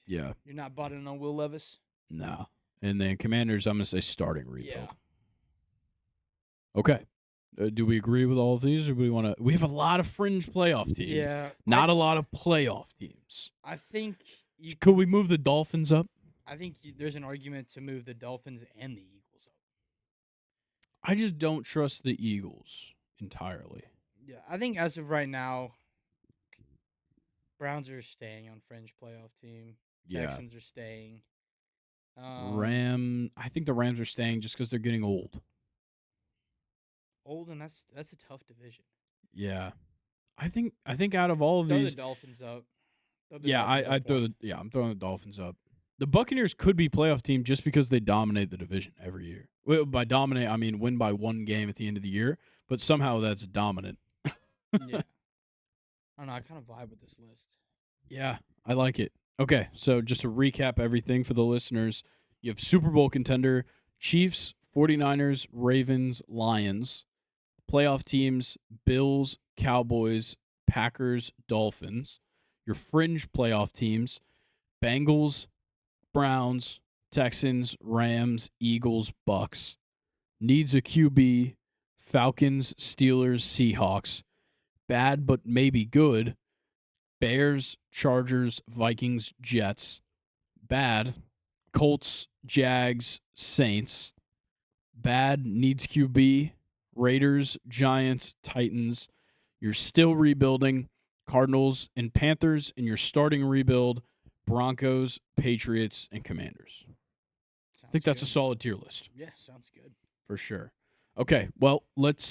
Yeah, You're not bought in on Will Levis. no. And then Commanders, I'm gonna say starting rebuild. Yeah. Okay. Do we agree with all of these, or do we want to? We have a lot of fringe playoff teams. Yeah. Not a lot of playoff teams. I think you. Could we move the Dolphins up? I think there's an argument to move the Dolphins and the Eagles up. I just don't trust the Eagles entirely. Yeah, I think as of right now, Browns are staying on fringe playoff team. Texans are staying. I think the Rams are staying just because they're getting old. Old, and that's a tough division. Yeah. I think out of all of Throw these, the Dolphins up. Throw the yeah, Dolphins I up throw one. I'm throwing the Dolphins up. The Buccaneers could be playoff team just because they dominate the division every year. Well, by dominate, I mean win by one game at the end of the year, but somehow that's dominant. Yeah. I don't know. I kind of vibe with this list. Yeah, I like it. Okay, so just to recap everything for the listeners, you have Super Bowl contender, Chiefs, 49ers, Ravens, Lions. Playoff teams, Bills, Cowboys, Packers, Dolphins. Your fringe playoff teams, Bengals, Browns, Texans, Rams, Eagles, Bucks. Needs a QB, Falcons, Steelers, Seahawks. bad but maybe good. Bears, Chargers, Vikings, Jets. Bad. Colts, Jags, Saints. Bad, needs QB. Raiders, Giants, Titans. You're still rebuilding. Cardinals and Panthers, and you're starting rebuild. Broncos, Patriots, and Commanders. I think that's a solid tier list. Yeah, sounds good. For sure. Okay, well, let's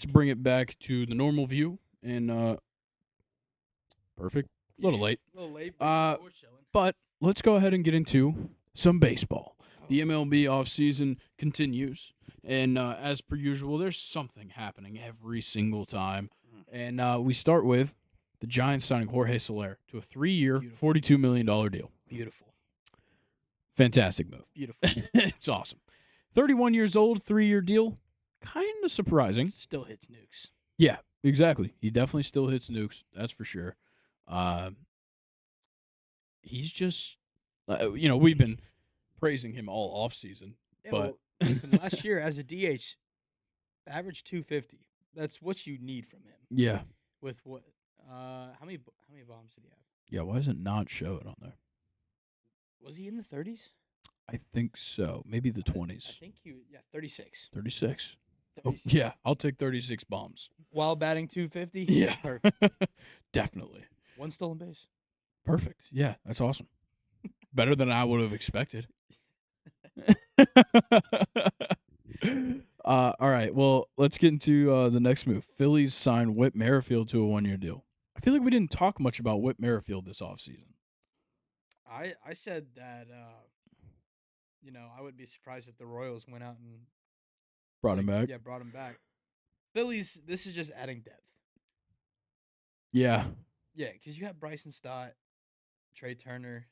bring it back to the normal view. And perfect. A little late. A little late, but we're chilling. But let's go ahead and get into some baseball. The MLB offseason continues. And as per usual, there's something happening every single time. And we start with the Giants signing Jorge Soler to a 3-year, $42 million deal. Beautiful. Fantastic move. Beautiful. It's awesome. 31 years old, 3-year deal. Kind of surprising. Still hits nukes. Yeah, exactly. He definitely still hits nukes. That's for sure. He's just, we've been praising him all offseason. Yeah, but well, listen, last year as a DH, average 250. That's what you need from him. Yeah. With what? How many bombs did he have? Yeah, why does it not show it on there? Was he in the 30s? I think so. Maybe the 20s. I think 36. 36. 36. Oh, yeah, I'll take 36 bombs. While batting 250? Yeah. Perfect. Definitely. 1 stolen base. Perfect. Yeah, that's awesome. Better than I would have expected. All right, well, let's get into the next move. Phillies signed Whit Merrifield to a 1-year deal. I feel like we didn't talk much about Whit Merrifield this offseason. I said that, I would be surprised if the Royals went out and brought him back. Yeah, brought him back. Phillies, this is just adding depth. Yeah. Yeah, because you have Bryson Stott, Trey Turner,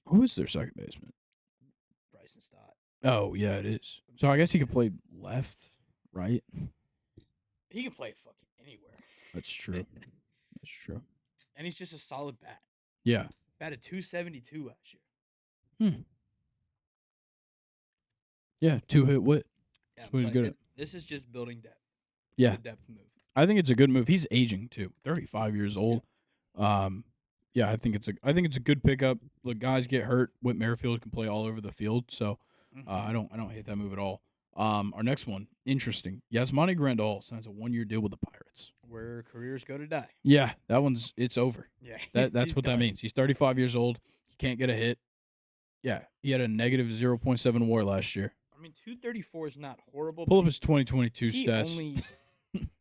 who is their second baseman? Bryson Stott. Oh, yeah, it is. So I guess he could play left, right? He can play fucking anywhere. That's true. That's true. And he's just a solid bat. Yeah. Batted 272 last year. Yeah, 2-hit Whit. Yeah, That's what he's good at. This is just building depth. Yeah. It's a depth move. I think it's a good move. He's aging too. 35 years old. Yeah, I think it's a good pickup. Look, guys get hurt. Whit Merrifield can play all over the field, so I don't hate that move at all. Our next one, interesting. Yasmani Grandal signs a 1-year deal with the Pirates. Where careers go to die. Yeah, it's over. Yeah, that's what that means. He's 35 years old. He can't get a hit. Yeah, he had a negative 0.7 WAR last year. I mean, 234 is not horrible. Pull up his 2022 stats.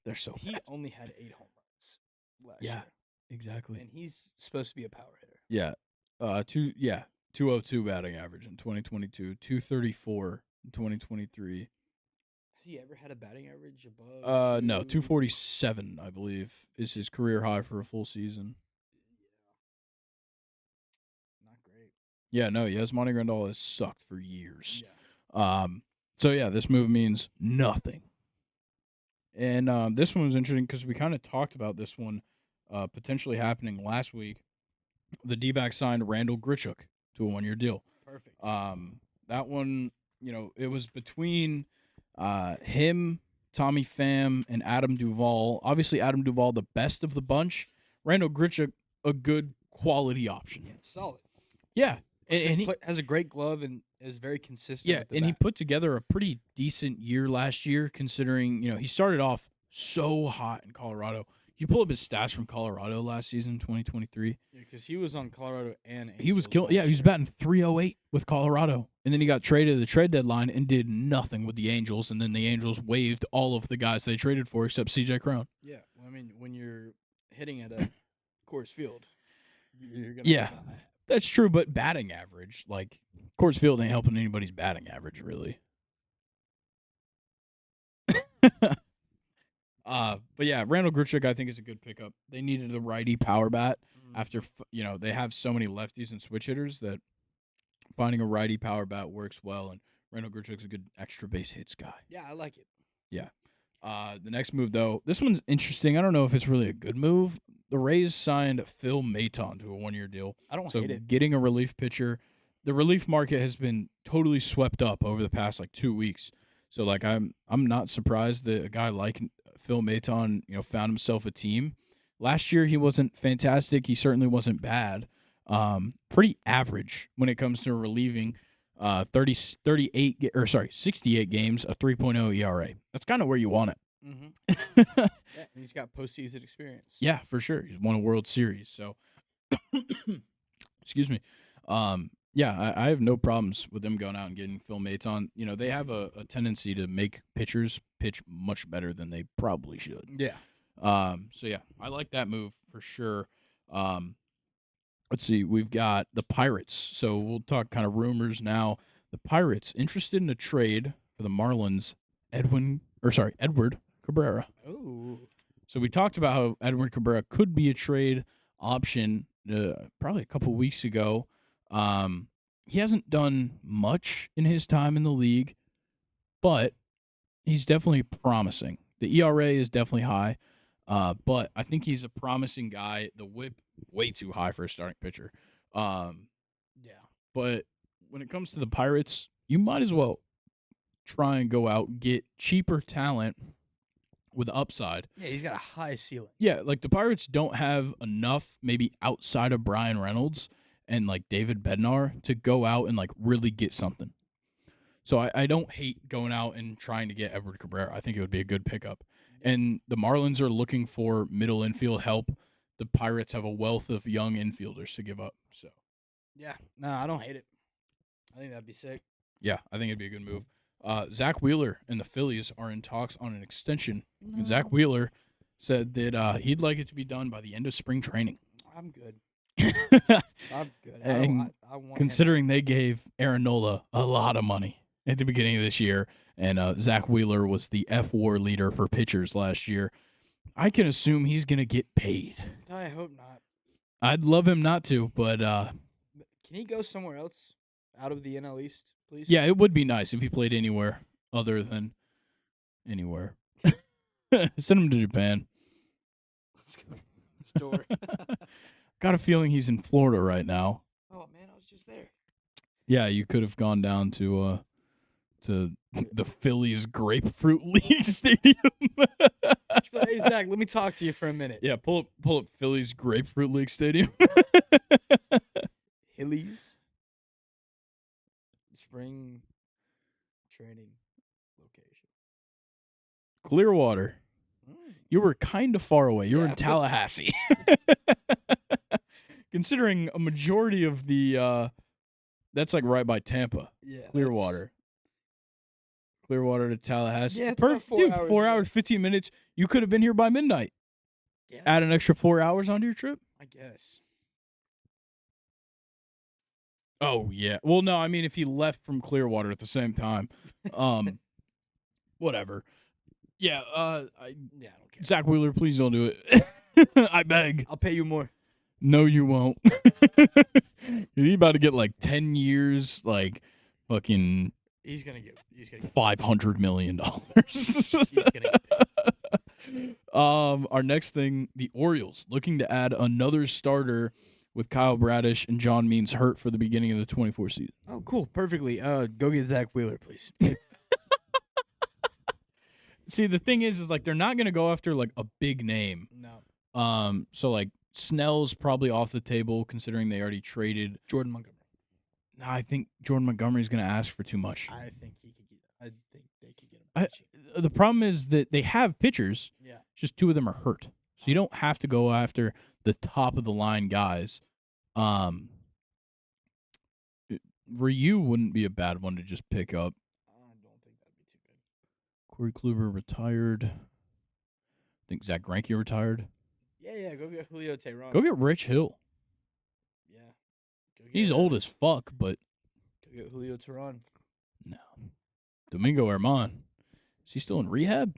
They're so bad. He only had 8 home runs last year. Exactly. And he's supposed to be a power hitter. Yeah. 202 batting average in 2022, 234 in 2023. Has he ever had a batting average above? No, 247, I believe, is his career high for a full season. Not great. Yeah, no, Yasmani Grandal has sucked for years. Yeah. So yeah, this move means nothing. And this one was interesting because we kind of talked about this one potentially happening last week. The D-backs signed Randall Grichuk to a 1-year deal. Perfect. That one, it was between him, Tommy Pham, and Adam Duvall. Obviously, Adam Duvall, the best of the bunch. Randall Grichuk, a good quality option. Yeah, solid. Yeah. And he has a great glove and is very consistent. Yeah, with the and he bat. put together a pretty decent year last year, considering he started off so hot in Colorado. You pull up his stats from Colorado last season, 2023. Yeah, because he was on Colorado and He was killing. killing. Yeah, he was batting 308 with Colorado, and then he got traded at the trade deadline and did nothing with the Angels. And then the Angels waived all of the guys they traded for except C.J. Cron. Yeah, well, I mean, when you're hitting at a Coors Field, you're gonna. Yeah. That's true, but batting average, like Coors Field ain't helping anybody's batting average, really. But yeah, Randall Grichuk, I think, is a good pickup. They needed a righty power bat after, they have so many lefties and switch hitters that finding a righty power bat works well. And Randall Grichuk's a good extra base hits guy. Yeah, I like it. Yeah. The next move, though, this one's interesting. I don't know if it's really a good move. The Rays signed Phil Maton to a 1-year deal. I don't So hate it. getting a relief pitcher, the relief market has been totally swept up over the past 2 weeks. So I'm not surprised that a guy like Phil Maton, found himself a team. Last year he wasn't fantastic. He certainly wasn't bad. Pretty average when it comes to relieving. 68 games, a 3.0 ERA. That's kind of where you want it. Mm-hmm. Yeah, and he's got postseason experience. Yeah, for sure. He's won a World Series, so excuse me. Yeah, I have no problems with them going out and getting Phil Maton. They have a tendency to make pitchers pitch much better than they probably should. Yeah. So yeah, I like that move for sure. Let's see, we've got the Pirates. So we'll talk kind of rumors now. The Pirates interested in a trade for the Marlins, Edward Cabrera. Oh. So we talked about how Edward Cabrera could be a trade option probably a couple weeks ago. He hasn't done much in his time in the league, but he's definitely promising. The ERA is definitely high, but I think he's a promising guy. The whip way too high for a starting pitcher. Yeah. But when it comes to the Pirates, you might as well try and go out and get cheaper talent with upside. Yeah, he's got a high ceiling. Yeah, like the Pirates don't have enough, maybe outside of Brian Reynolds and like David Bednar, to go out and like really get something. So I don't hate going out and trying to get Edward Cabrera. I think it would be a good pickup. And the Marlins are looking for middle infield help. The Pirates have a wealth of young infielders to give up. So yeah, no, I don't hate it. I think that'd be sick. yeah, I think it'd be a good move. Zach Wheeler and the Phillies are in talks on an extension. And Zach Wheeler said that he'd like it to be done by the end of spring training. I'm good. I'm good. And I want considering they gave Aaron Nola a lot of money at the beginning of this year, and Zach Wheeler was the F-WAR leader for pitchers last year, I can assume he's going to get paid. I hope not. I'd love him not to, but can he go somewhere else out of the NL East, please? yeah, it would be nice if he played anywhere other than anywhere. Send him to Japan. Let's go. Store. Got a feeling he's in Florida right now. Oh man, I was just there. Yeah, you could have gone down to the Phillies Grapefruit League Stadium. Hey Zach, let me talk to you for a minute. Yeah, pull up Phillies Grapefruit League Stadium. Hillies spring training location. Clearwater. You were kind of far away. You were Yeah. in Tallahassee. Considering a majority of the that's like right by Tampa. Yeah. Clearwater to Tallahassee. Yeah, it's about 4 Dude, hours 4 away. hours, 15 minutes. You could have been here by midnight. Yeah. Add an extra 4 hours onto your trip. I guess. Oh yeah. Well, no, I mean if he left from Clearwater at the same time. Whatever. Yeah, Yeah, I don't care. Zach Wheeler, please don't do it. I beg. I'll pay you more. No, you won't. He's about to get like 10 years, like fucking He's gonna get $500 million. he's gonna get paid. Our next thing, the Orioles looking to add another starter with Kyle Bradish and John Means hurt for the beginning of the 24 season. Oh, cool. Perfectly. Go get Zach Wheeler, please. See, the thing is like they're not gonna go after like a big name. No. So like Snell's probably off the table considering they already traded Jordan Montgomery. No, I think Jordan Montgomery's going to ask for too much. I think they could get him. cheap. The problem is that they have pitchers. Yeah. Just two of them are hurt. So you don't have to go after the top of the line guys. Ryu wouldn't be a bad one to just pick up. I don't think that'd be too bad. Corey Kluber retired. I think Zach Greinke retired. Yeah. Go get Julio Teheran. Go get Rich Hill. Yeah. He's old as fuck, but Go get Julio Teheran. no. Domingo Herman. Is he still in rehab?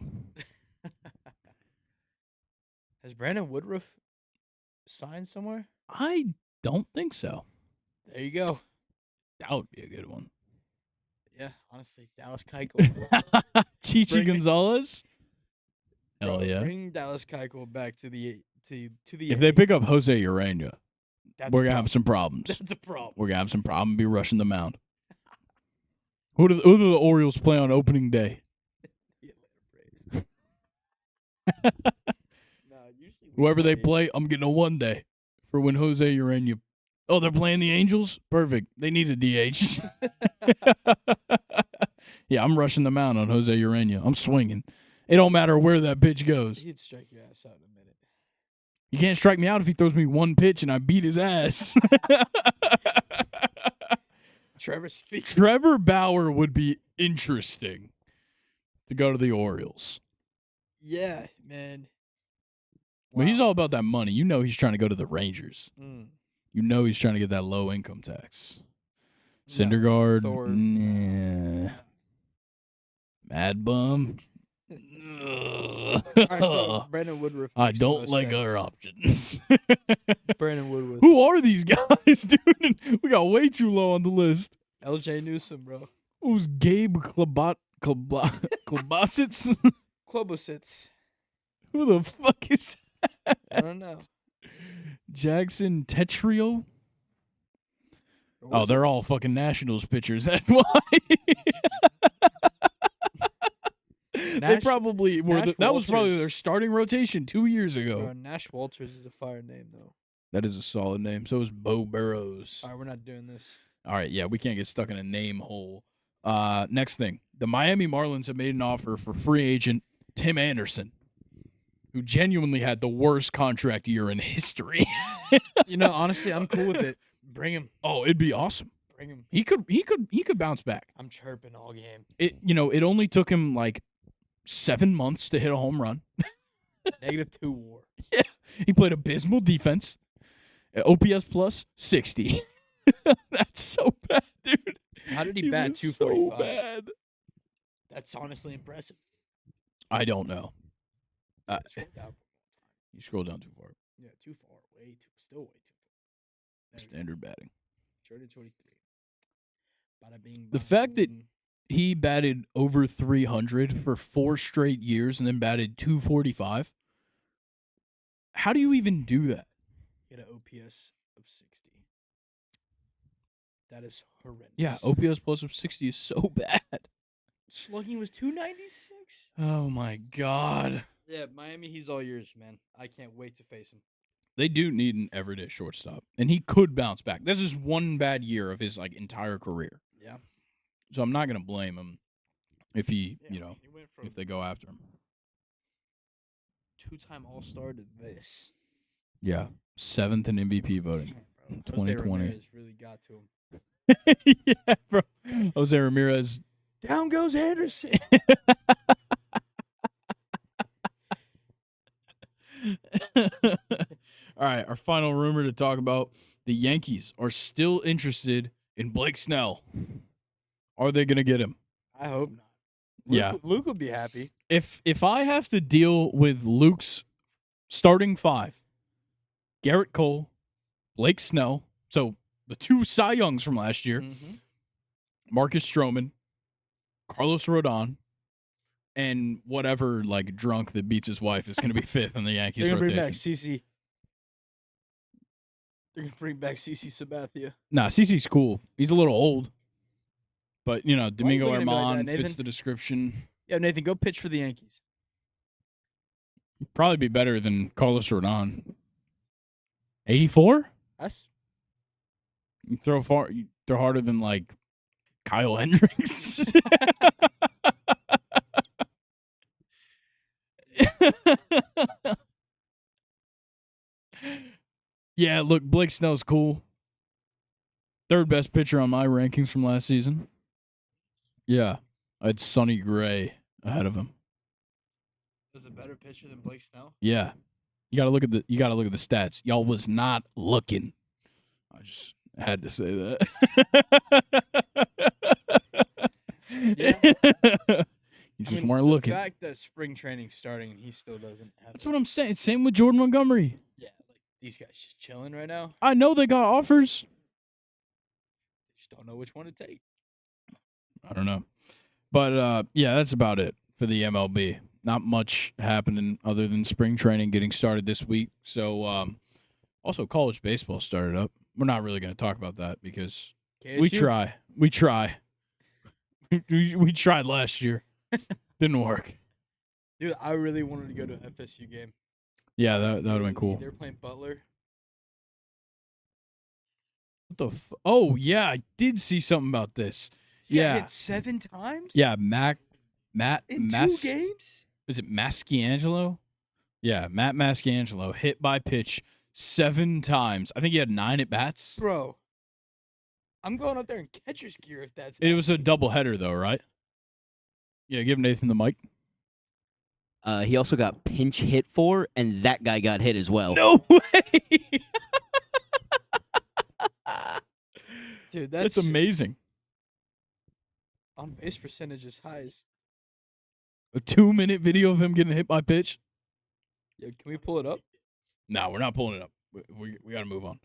Has Brandon Woodruff signed somewhere? I don't think so. There you go. That would be a good one. Yeah, honestly, Dallas Keuchel. Chichi Bring me- Gonzalez. Hell Bro, yeah. Bring Dallas Keuchel back to the If they pick up Jose Urena, That's we're a going to have problem. some problems. That's a problem. We're going to have some problem be rushing the mound. Who do the Orioles play on opening day? Yeah, later, Braves. Usually Whoever they play, I'm getting a 1 day for when Jose Urena. Oh, they're playing the Angels? Perfect. They need a DH. Yeah, I'm rushing them out on Jose Urena. I'm swinging. It don't matter where that pitch goes. He'd strike your ass out in a minute. You can't strike me out if he throws me one pitch and I beat his ass. Trevor Bauer would be interesting to go to the Orioles. Yeah, man. But he's all about that money. You know he's trying to go to the Rangers. You know he's trying to get that low income tax. Syndergaard, nah. Mad Bum. Brandon Woodruff. I don't like other options. Brandon Woodruff. Who are these guys, dude? We got way too low on the list. LJ Newsome, bro. Who's Gabe Klobosits? Klobosits. Who the fuck is that? I don't know. Jackson Tetrio? Oh, they're all fucking Nationals pitchers. That's why. They probably were. That was probably their starting rotation 2 years ago. Nash Walters is a fire name, though. That is a solid name. So is Bo Burrows. All right, we're not doing this. All right, yeah, we can't get stuck in a name hole. Next thing. The Miami Marlins have made an offer for free agent Tim Anderson, who genuinely had the worst contract year in history. Honestly, I'm cool with it. Bring him. Oh, it'd be awesome. Bring him. He could bounce back. I'm chirping all game. It only took him like 7 months to hit a home run. -2 WAR. Yeah, he played abysmal defense. OPS plus 60. That's so bad, dude. How did he bat 245? So bad. That's honestly impressive. I don't know. You scroll down too far. Yeah, too far. Still way too far. Standard batting. 23. Bada bing, The bada fact that boom. he batted over 300 for 4 straight years and then batted 245. How do you even do that? He had an OPS of 60. That is horrendous. Yeah, OPS plus of 60 is so bad. Slugging was 296. Oh my God. Yeah, Miami, he's all yours, man. I can't wait to face him. They do need an everyday shortstop, and he could bounce back. This is one bad year of his entire career. Yeah. So I'm not gonna blame him if he went from if they go after him. 2-time All-Star to this. Yeah, 7th in MVP voting. Damn, 2020. Jose Ramirez really got to him. Yeah, bro. Jose Ramirez. Down goes Anderson. All right, our final rumor to talk about. The Yankees are still interested in Blake Snell. Are they going to get him? I hope not. Yeah. Luke would be happy. If I have to deal with Luke's starting 5, Garrett Cole, Blake Snell, so the 2 Cy Youngs from last year, Marcus Stroman, Carlos Rodon, and whatever drunk that beats his wife is going to be 5th in the Yankees They're going to rotation. bring back CeCe. They're going to bring back CeCe Sabathia. Nah, CeCe's cool. He's a little old. But, Domingo looking at me like Herman that, fits Nathan? the description. Yeah, Nathan, go pitch for the Yankees. Probably be better than Carlos Rodon. 84? That's You throw harder than, Kyle Hendricks. Yeah, look, Blake Snell's cool. 3rd best pitcher on my rankings from last season. Yeah, I had Sonny Gray ahead of him. was a better pitcher than Blake Snell. Yeah, you gotta look at the stats. Y'all was not looking. I just had to say that. Yeah. You just weren't looking. The fact that spring training's starting and he still doesn't have. That's what I'm saying. Same with Jordan Montgomery. Yeah, these guys just chilling right now. I know they got offers. They just don't know which one to take. I don't know. But, yeah, that's about it for the MLB. Not much happening other than spring training getting started this week. So, also college baseball started up. We're not really going to talk about that because we try. We try. We tried last year. Didn't work. Dude, I really wanted to go to an FSU game. Yeah, that would have been cool. They're playing Butler. What the Oh, yeah, I did see something about this. He got Yeah. hit 7 times? Yeah, Matt In 2 games? Is it Masciangelo? Yeah, Matt Masciangelo hit by pitch 7 times. I think he had 9 at bats. Bro, I'm going up there in catcher's gear if that's It was a happening. doubleheader, though, right? Yeah, give Nathan the mic. He also got pinch hit for, and that guy got hit as well. No way! Dude, That's just amazing. On base percentage is highest. A 2-minute video of him getting hit by pitch? Yeah, can we pull it up? No, we're not pulling it up. We got to move on.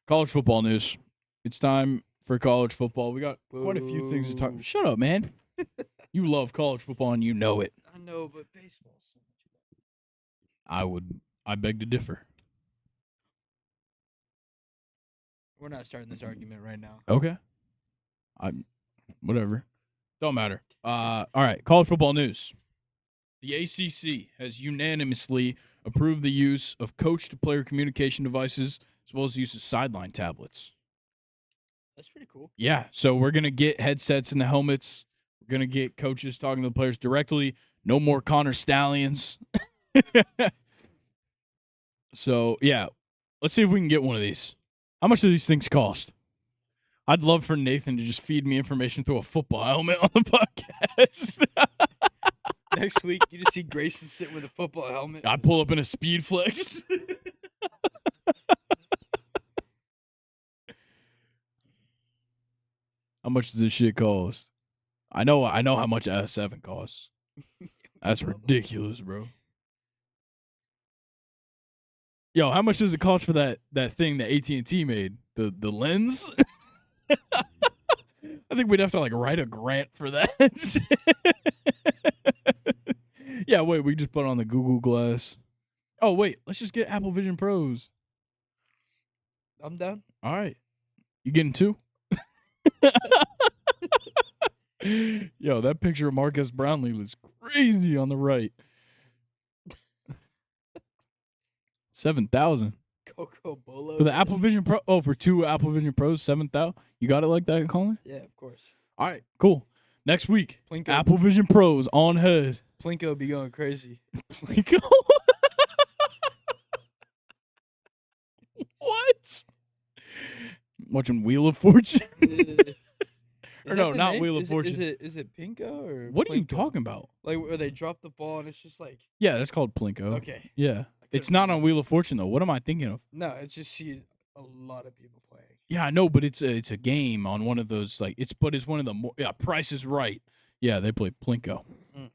College football news. It's time for college football. We got quite a few things to talk. Boo. Shut up, man. You love college football and you know it. I know, but baseball's so much better. I beg to differ. We're not starting this argument right now. Okay. Whatever. Don't matter. All right. College football news. The ACC has unanimously approved the use of coach-to-player communication devices as well as the use of sideline tablets. That's pretty cool. Yeah. So we're going to get headsets in the helmets. We're going to get coaches talking to the players directly. No more Connor Stallions. So, yeah. Let's see if we can get one of these. How much do these things cost? I'd love for Nathan to just feed me information through a football helmet on the podcast. Next week, you just see Grayson sitting with a football helmet. I pull up in a speed flex. How much does this shit cost? I know how much a 7 costs. That's ridiculous, bro. Yo, how much does it cost for that thing that AT&T made? The lens? I think we'd have to like write a grant for that. Yeah, wait, we just put it on the Google Glass. Oh, wait, let's just get Apple Vision Pros. I'm down. All right. You getting 2? Yo, that picture of Marcus Brownlee was crazy on the right. 7,000 Coco Bolo. for the Apple Vision Pro. Oh, for 2 Apple Vision Pros, 7,000. You got it like that, Colin? Yeah, of course. All right, cool. Next week, Plinko. Apple Vision Pros on head. Plinko be going crazy. Plinko? What? Watching Wheel of Fortune? Or no, not Wheel of Fortune. Is it Pinko or What are you Plinko? talking about? Like where they drop the ball and it's just like Yeah, that's called Plinko. okay. Yeah. I It's could've not known. on Wheel of Fortune, though. What am I thinking of? No, it's just see a lot of people playing. Yeah, I know, but it's a game on one of those, like, it's one of the more, yeah, Price is Right. Yeah, they play Plinko. Mm.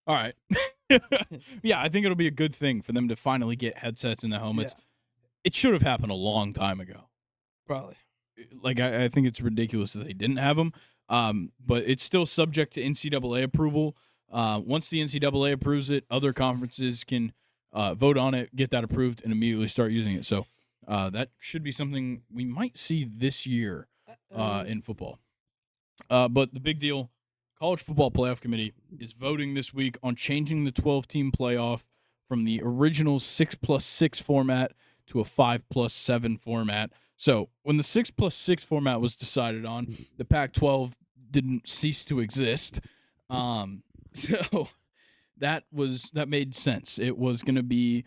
All right. Yeah, I think it'll be a good thing for them to finally get headsets in the helmets. Yeah. It should have happened a long time ago. Probably. Like, I think it's ridiculous that they didn't have them. But it's still subject to NCAA approval. Once the NCAA approves it, other conferences can vote on it, get that approved, and immediately start using it. So that should be something we might see this year in football. But the big deal, College Football Playoff Committee is voting this week on changing the 12-team playoff from the original 6+6 format to a 5+7 format. So when the 6+6 format was decided on, the Pac-12 didn't cease to exist. So that made sense. It was going to be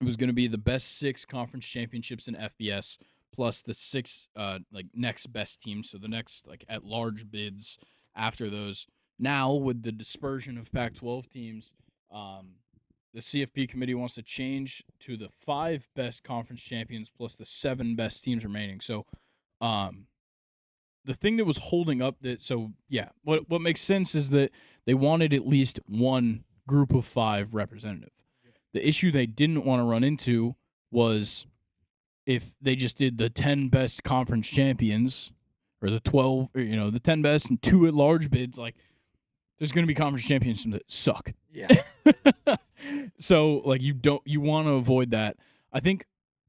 the best 6 conference championships in FBS plus the 6 next best teams. So the next at large bids after those. Now with the dispersion of Pac-12 teams, the CFP committee wants to change to the 5 best conference champions plus the 7 best teams remaining. So, the thing that was holding up what makes sense is that they wanted at least one group of 5 representative. The issue they didn't want to run into was if they just did the 10 best conference champions or the 12, the 10 best and 2 at large bids, there's going to be conference champions that suck. Yeah. So you want to avoid that. I think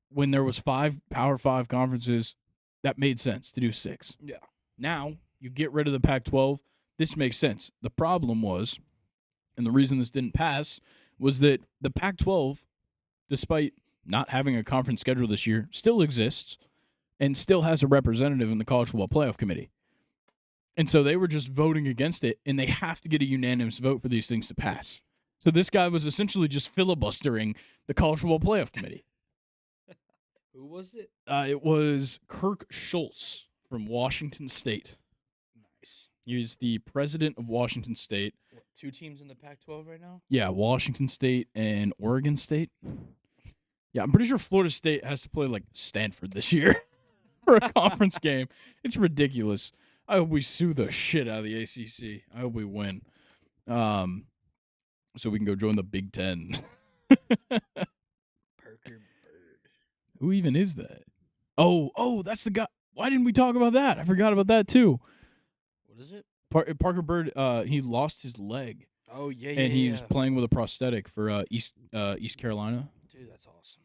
when there was 5 Power 5 conferences, that made sense to do 6. Yeah. Now you get rid of the Pac-12. this makes sense. The problem was, and the reason this didn't pass, was that the Pac-12, despite not having a conference schedule this year, still exists and still has a representative in the College Football Playoff Committee. And so they were just voting against it, and they have to get a unanimous vote for these things to pass. So this guy was essentially just filibustering the College Football Playoff Committee. Who was it? It was Kirk Schultz from Washington State. Nice. He's the president of Washington State. What, 2 teams in the Pac-12 right now? Yeah, Washington State and Oregon State. Yeah, I'm pretty sure Florida State has to play like Stanford this year for a conference game. It's ridiculous. I hope we sue the shit out of the ACC. I hope we win. So we can go join the Big Ten. Parker Bird. Who even is that? Oh, that's the guy. Why didn't we talk about that? I forgot about that too. What is it? Parker Bird, he lost his leg. Oh, yeah, and he's playing with a prosthetic for East Carolina. Dude, that's awesome.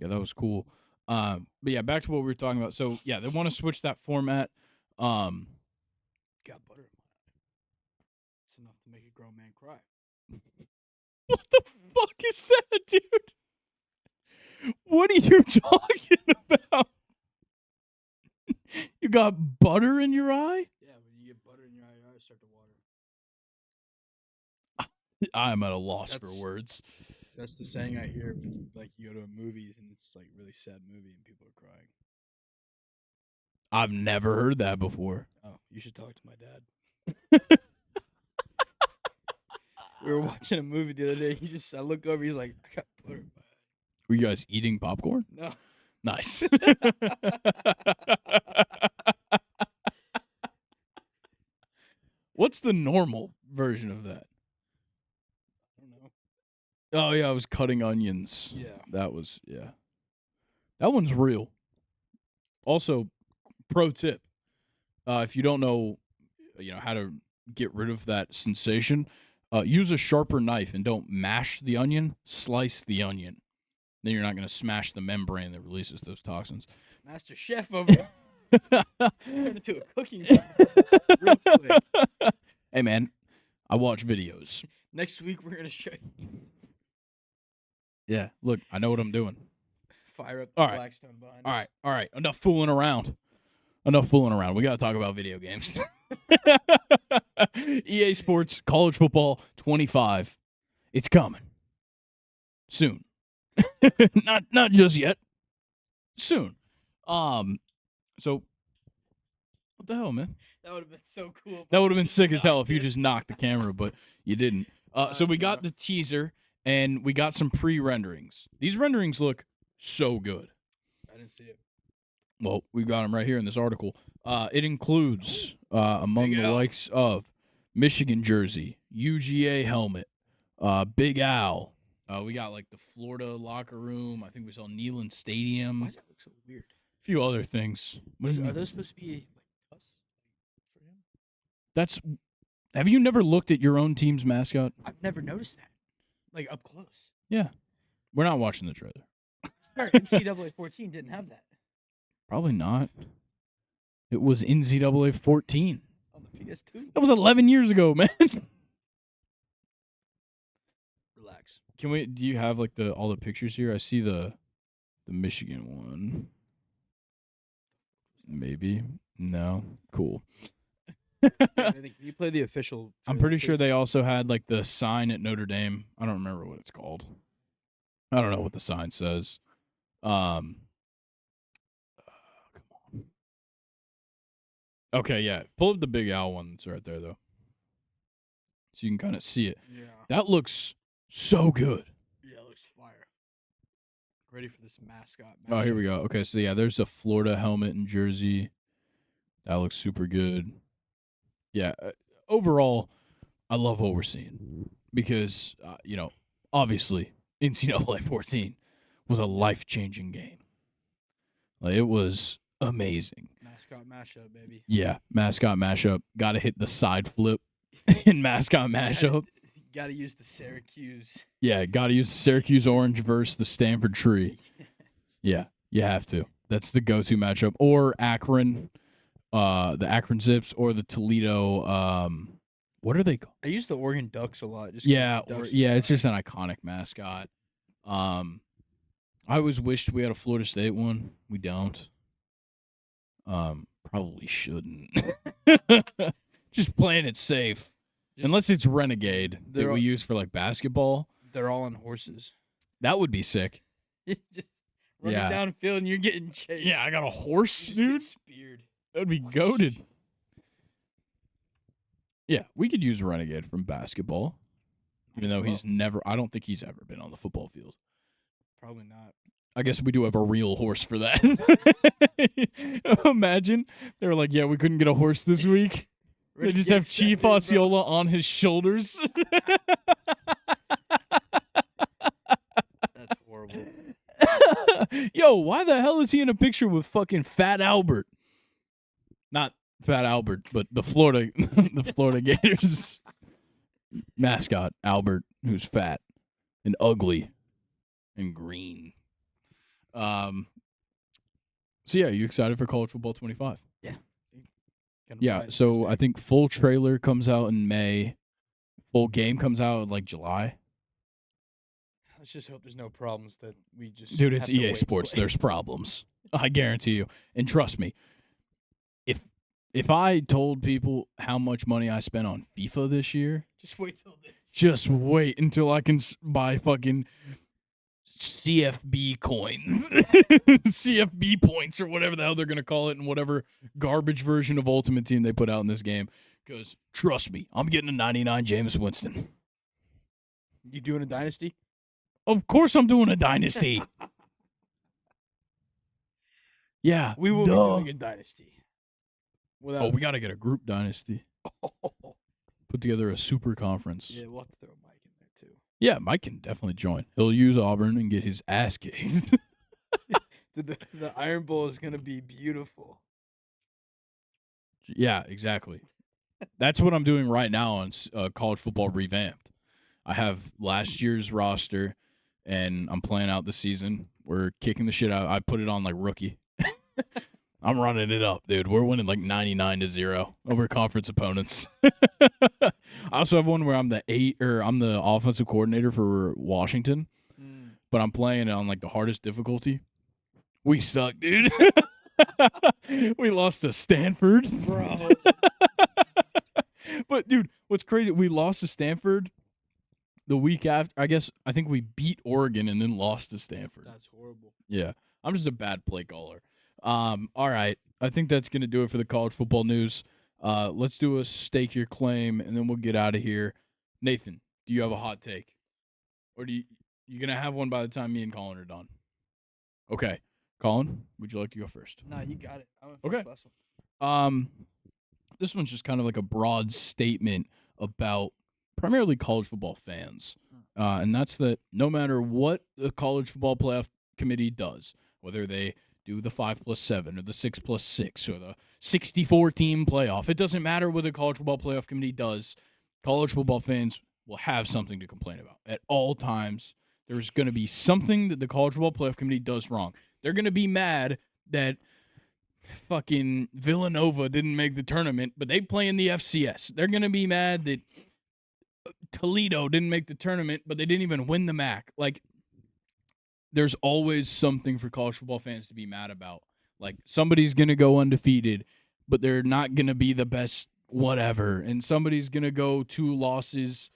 Yeah, that was cool. But yeah, back to what we were talking about. So yeah, they want to switch that format. Got butter in my eye. It's enough to make a grown man cry. What the fuck is that, dude? What are you talking about? You got butter in your eye? Yeah, when you get butter in your eye, your eyes start to water. I'm at a loss for words. That's the saying I hear when you go to movies and it's like a really sad movie and people are crying. I've never heard that before. Oh, you should talk to my dad. We were watching a movie the other day. I look over, he's like, I got butter in my eye. Were you guys eating popcorn? No. Nice. What's the normal version of that? I don't know. Oh, yeah, I was cutting onions. Yeah. That one's real. Also, pro tip. If you don't know, how to get rid of that sensation, use a sharper knife and don't mash the onion, slice the onion. Then you're not going to smash the membrane that releases those toxins. Master Chef over here. Turn into a cooking class real quick. Hey, man, I watch videos. Next week, we're going to show you. Yeah, look, I know what I'm doing. Fire up the All right. Blackstone behind us. All right. Enough fooling around. We got to talk about video games. EA Sports College Football 25. It's coming. Soon. Not just yet. Soon. So what the hell, man? That would have been so cool. That would have been sick as hell if you just knocked the camera, but you didn't. So we got the teaser and we got some pre-renderings. These renderings look so good. I didn't see it. Well, we got them right here in this article. It includes among Big the Al. likes of Michigan jersey, UGA helmet, Big Al. We got like the Florida locker room. I think we saw Neyland Stadium. Why does that look so weird? A few other things. What do you Are mean? those supposed to be like us for him? That's. Have you never looked at your own team's mascot? I've never noticed that. Like up close. Yeah, we're not watching the trailer. Sorry, NCAA 14 didn't have that Probably not. It was NCAA 14. on the PS2. That was 11 years ago, man. Relax. Do you have like all the pictures here? I see the Michigan one. Maybe. No. Cool. Can you play the official? I'm pretty sure they also had like the sign at Notre Dame. I don't remember what it's called. I don't know what the sign says. Come on. Okay, yeah. Pull up the Big Al one that's right there though. So you can kind of see it. Yeah. That looks so good. Yeah, it looks fire. Ready for this mascot. Oh, here we go. Okay, so yeah, there's a Florida helmet and jersey. That looks super good. Yeah, overall, I love what we're seeing because, obviously, NCAA 14 was a life-changing game. Like, it was amazing. Mascot mashup, baby. Yeah, mascot mashup. Got to hit the side flip in mascot mashup. Got to use the Syracuse. Yeah, got to use the Syracuse orange versus the Stanford tree. Yes. Yeah, you have to. That's the go-to matchup. Or Akron, the Akron Zips, or the Toledo What are they called? I use the Oregon Ducks a lot. Just 'cause Yeah, the Ducks are it's fun. just an iconic mascot. I always wished we had a Florida State one. We don't. Probably shouldn't. Just playing it safe. Unless it's Renegade that they're we all- use for like basketball. They're all on horses. That would be sick. Just running Yeah. downfield and you're getting chased. Yeah, I got a horse, You just get dude. speared. That would be goated. Yeah, we could use Renegade from basketball. Even though I don't think he's ever been on the football field. Probably not. I guess we do have a real horse for that. Imagine. They were like, yeah, we couldn't get a horse this week. They just have Chief Osceola on his shoulders. That's horrible. Yo, why the hell is he in a picture with fucking Fat Albert? Not Fat Albert, but the Florida Gators mascot, Albert, who's fat and ugly and green. So yeah, you excited for college football 25? Yeah, so I think full trailer comes out in May. Full game comes out in like July. Let's just hope there's no problems that we just. Dude, it's have to EA wait and Sports. play. There's problems. I guarantee you. And trust me, if I told people how much money I spent on FIFA this year, Just wait till this. just wait until I can buy fucking CFB coins, CFB points, or whatever the hell they're going to call it in whatever garbage version of Ultimate Team they put out in this game. Because, trust me, I'm getting a 99 Jameis Winston. You doing a dynasty? Of course I'm doing a dynasty. Yeah. We will be doing a dynasty. Oh, we got to get a group dynasty. Put together a super conference. Yeah, we'll have to throw Mike in there too. Yeah, Mike can definitely join. He'll use Auburn and get his ass kicked. Dude, the Iron Bowl is gonna be beautiful. Yeah, exactly. That's what I'm doing right now on College Football Revamped. I have last year's roster, and I'm playing out the season. We're kicking the shit out. I put it on like rookie. I'm running it up, dude. We're winning like 99-0 over conference opponents. I also have one where I'm the offensive coordinator for Washington, but I'm playing it on like the hardest difficulty. We suck, dude. We lost to Stanford. Bro. But dude, what's crazy? We lost to Stanford the week after. I think we beat Oregon and then lost to Stanford. That's horrible. Yeah, I'm just a bad play caller. All right, I think that's gonna do it for the college football news. Let's do a stake your claim, and then we'll get out of here. Nathan, do you have a hot take, or you gonna have one by the time me and Colin are done? Okay, Colin, would you like to go first? Nah, you got it. I went Okay. first last one. This one's just kind of like a broad statement about primarily college football fans, and that's that no matter what the college football playoff committee does, whether they do the 5+7 or the 6+6 or the 64-team playoff, it doesn't matter what the college football playoff committee does. College football fans will have something to complain about at all times. There's going to be something that the college football playoff committee does wrong. They're going to be mad that fucking Villanova didn't make the tournament, but they play in the FCS. They're going to be mad that Toledo didn't make the tournament, but they didn't even win the MAC. Like, there's always something for college football fans to be mad about. Like, somebody's going to go undefeated, but they're not going to be the best whatever. And somebody's going to go 2 losses,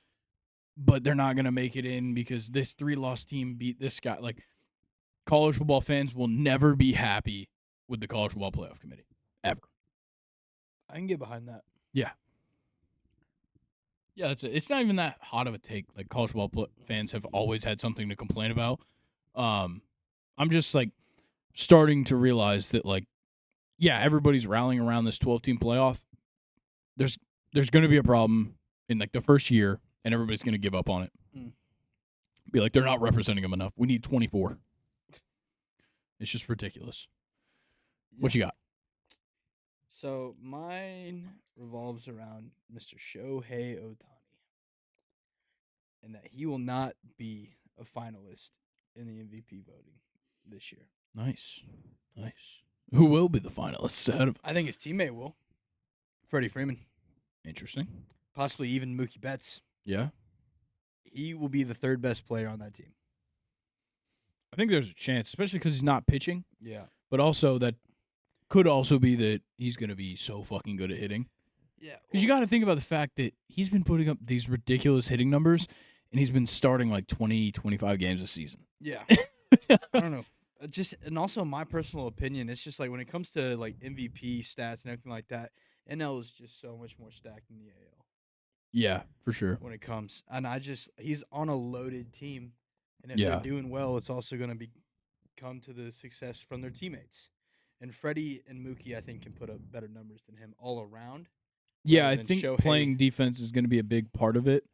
but they're not going to make it in because this 3-loss team beat this guy. Like, college football fans will never be happy with the college football playoff committee, ever. I can get behind that. Yeah, that's it. It's not even that hot of a take. Like, college football fans have always had something to complain about. I'm just, like, starting to realize that, like, yeah, everybody's rallying around this 12-team playoff. There's going to be a problem in, like, the first year, and everybody's going to give up on it. Be like, they're not representing them enough. We need 24. It's just ridiculous. What you got? So mine revolves around Mr. Shohei Ohtani, and that he will not be a finalist in the MVP voting this year. Nice. Who will be the finalists out of? I think his teammate will. Freddie Freeman. Interesting. possibly even Mookie Betts. Yeah. He will be the third best player on that team. I think there's a chance, especially because he's not pitching, Yeah. but also that could also be that he's going to be so fucking good at hitting. Yeah. Because you got to think about the fact that he's been putting up these ridiculous hitting numbers, and he's been starting like 20, 25 games a season. Yeah. I don't know. And also my personal opinion, it's just like when it comes to like MVP stats and everything like that, NL is just so much more stacked than the AL Yeah, for sure. when it comes. And he's on a loaded team, and if Yeah. they're doing well, it's also going to come to the success from their teammates. And Freddie and Mookie, I think, can put up better numbers than him all around. Yeah, rather I than think Shohei. playing defense is going to be a big part of it.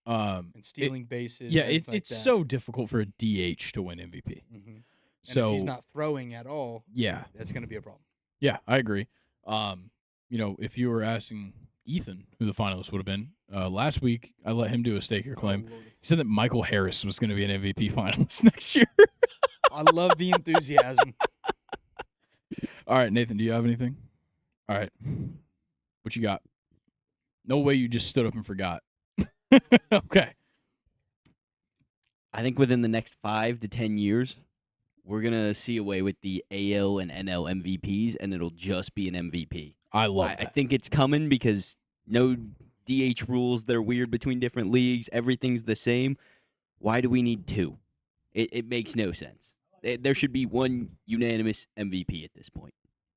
And stealing bases. Yeah, and everything like it's that. so difficult for a DH to win MVP. Mhm. And So if he's not throwing at all, yeah, that's going to be a problem. yeah, I agree. If you were asking Ethan who the finalist would have been last week, I let him do a stake your claim. Oh, Lord. He said that Michael Harris was going to be an MVP finalist next year. I love the enthusiasm. All right, Nathan, do you have anything? All right, what you got? No way you just stood up and forgot. Okay. I think within the next 5 to 10 years, we're going to see away with the AL and NL MVPs, and it'll just be an MVP. I love I that. think it's coming because no DH rules. They're weird between different leagues. Everything's the same. Why do we need two? It makes no sense. There should be one unanimous MVP at this point.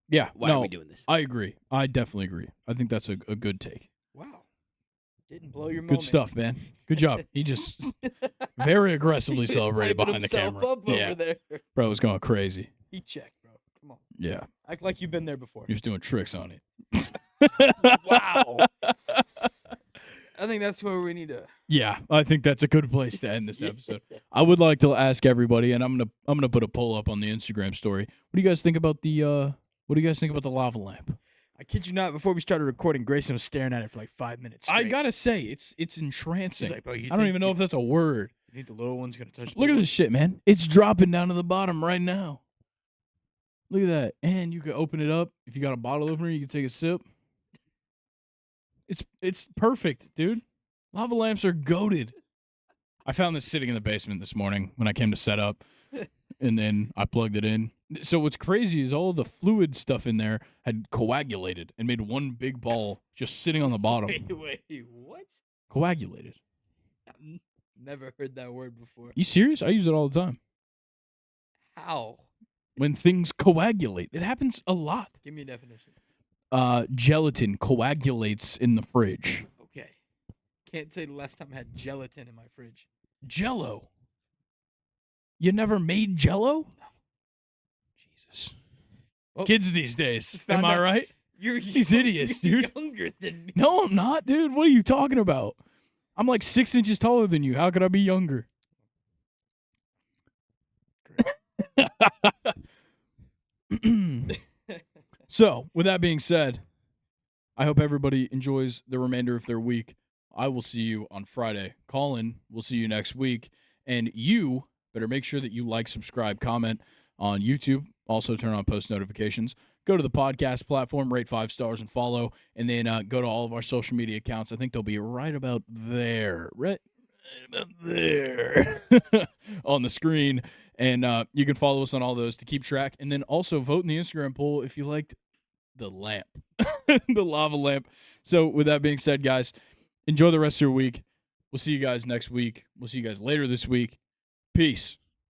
Yeah, Why are we doing this? I agree. I definitely agree. I think that's a good take. Wow. Didn't blow your Good moment. stuff, man. Good job. He just very aggressively He just celebrated hyping behind the himself camera. Up Yeah, over there. bro was going crazy. He checked, bro. Come on. Yeah, Act like you've been there before. he was doing tricks on it. Wow. I think that's where we need to. Yeah, I think that's a good place to end this episode. I would like to ask everybody, and I'm gonna put a poll up on the Instagram story. What do you guys think about the lava lamp? I kid you not, before we started recording, Grayson was staring at it for like 5 minutes I straight. gotta say, it's entrancing. He's like, bro, I don't even know if that's a word. You think the little one's going to touch the Look big at one? this shit, man. It's dropping down to the bottom right now. Look at that. And you can open it up. If you got a bottle opener, you can take a sip. It's perfect, dude. Lava lamps are goated. I found this sitting in the basement this morning when I came to set up, and then I plugged it in. So what's crazy is all the fluid stuff in there had coagulated and made one big ball just sitting on the bottom. Wait, what? Coagulated. I've never heard that word before. You serious? I use it all the time. How? When things coagulate. It happens a lot. Give me a definition. Gelatin coagulates in the fridge. Okay. Can't tell you the last time I had gelatin in my fridge. Jello. You never made Jello? No. Jesus. Well, Kids these days. found Am I out- right? You're These idiots, you're dude. younger than me. No, I'm not, dude. What are you talking about? I'm like 6 inches taller than you. How could I be younger? So, with that being said, I hope everybody enjoys the remainder of their week. I will see you on Friday. Colin, we'll see you next week. And you better make sure that you like, subscribe, comment on YouTube. Also, turn on post notifications. Go to the podcast platform, rate 5 stars, and follow. And then go to all of our social media accounts. I think they'll be right about there. Right about there on the screen. And you can follow us on all those to keep track. And then also vote in the Instagram poll if you liked the lamp, the lava lamp. So with that being said, guys, enjoy the rest of your week. We'll see you guys next week. We'll see you guys later this week. Peace.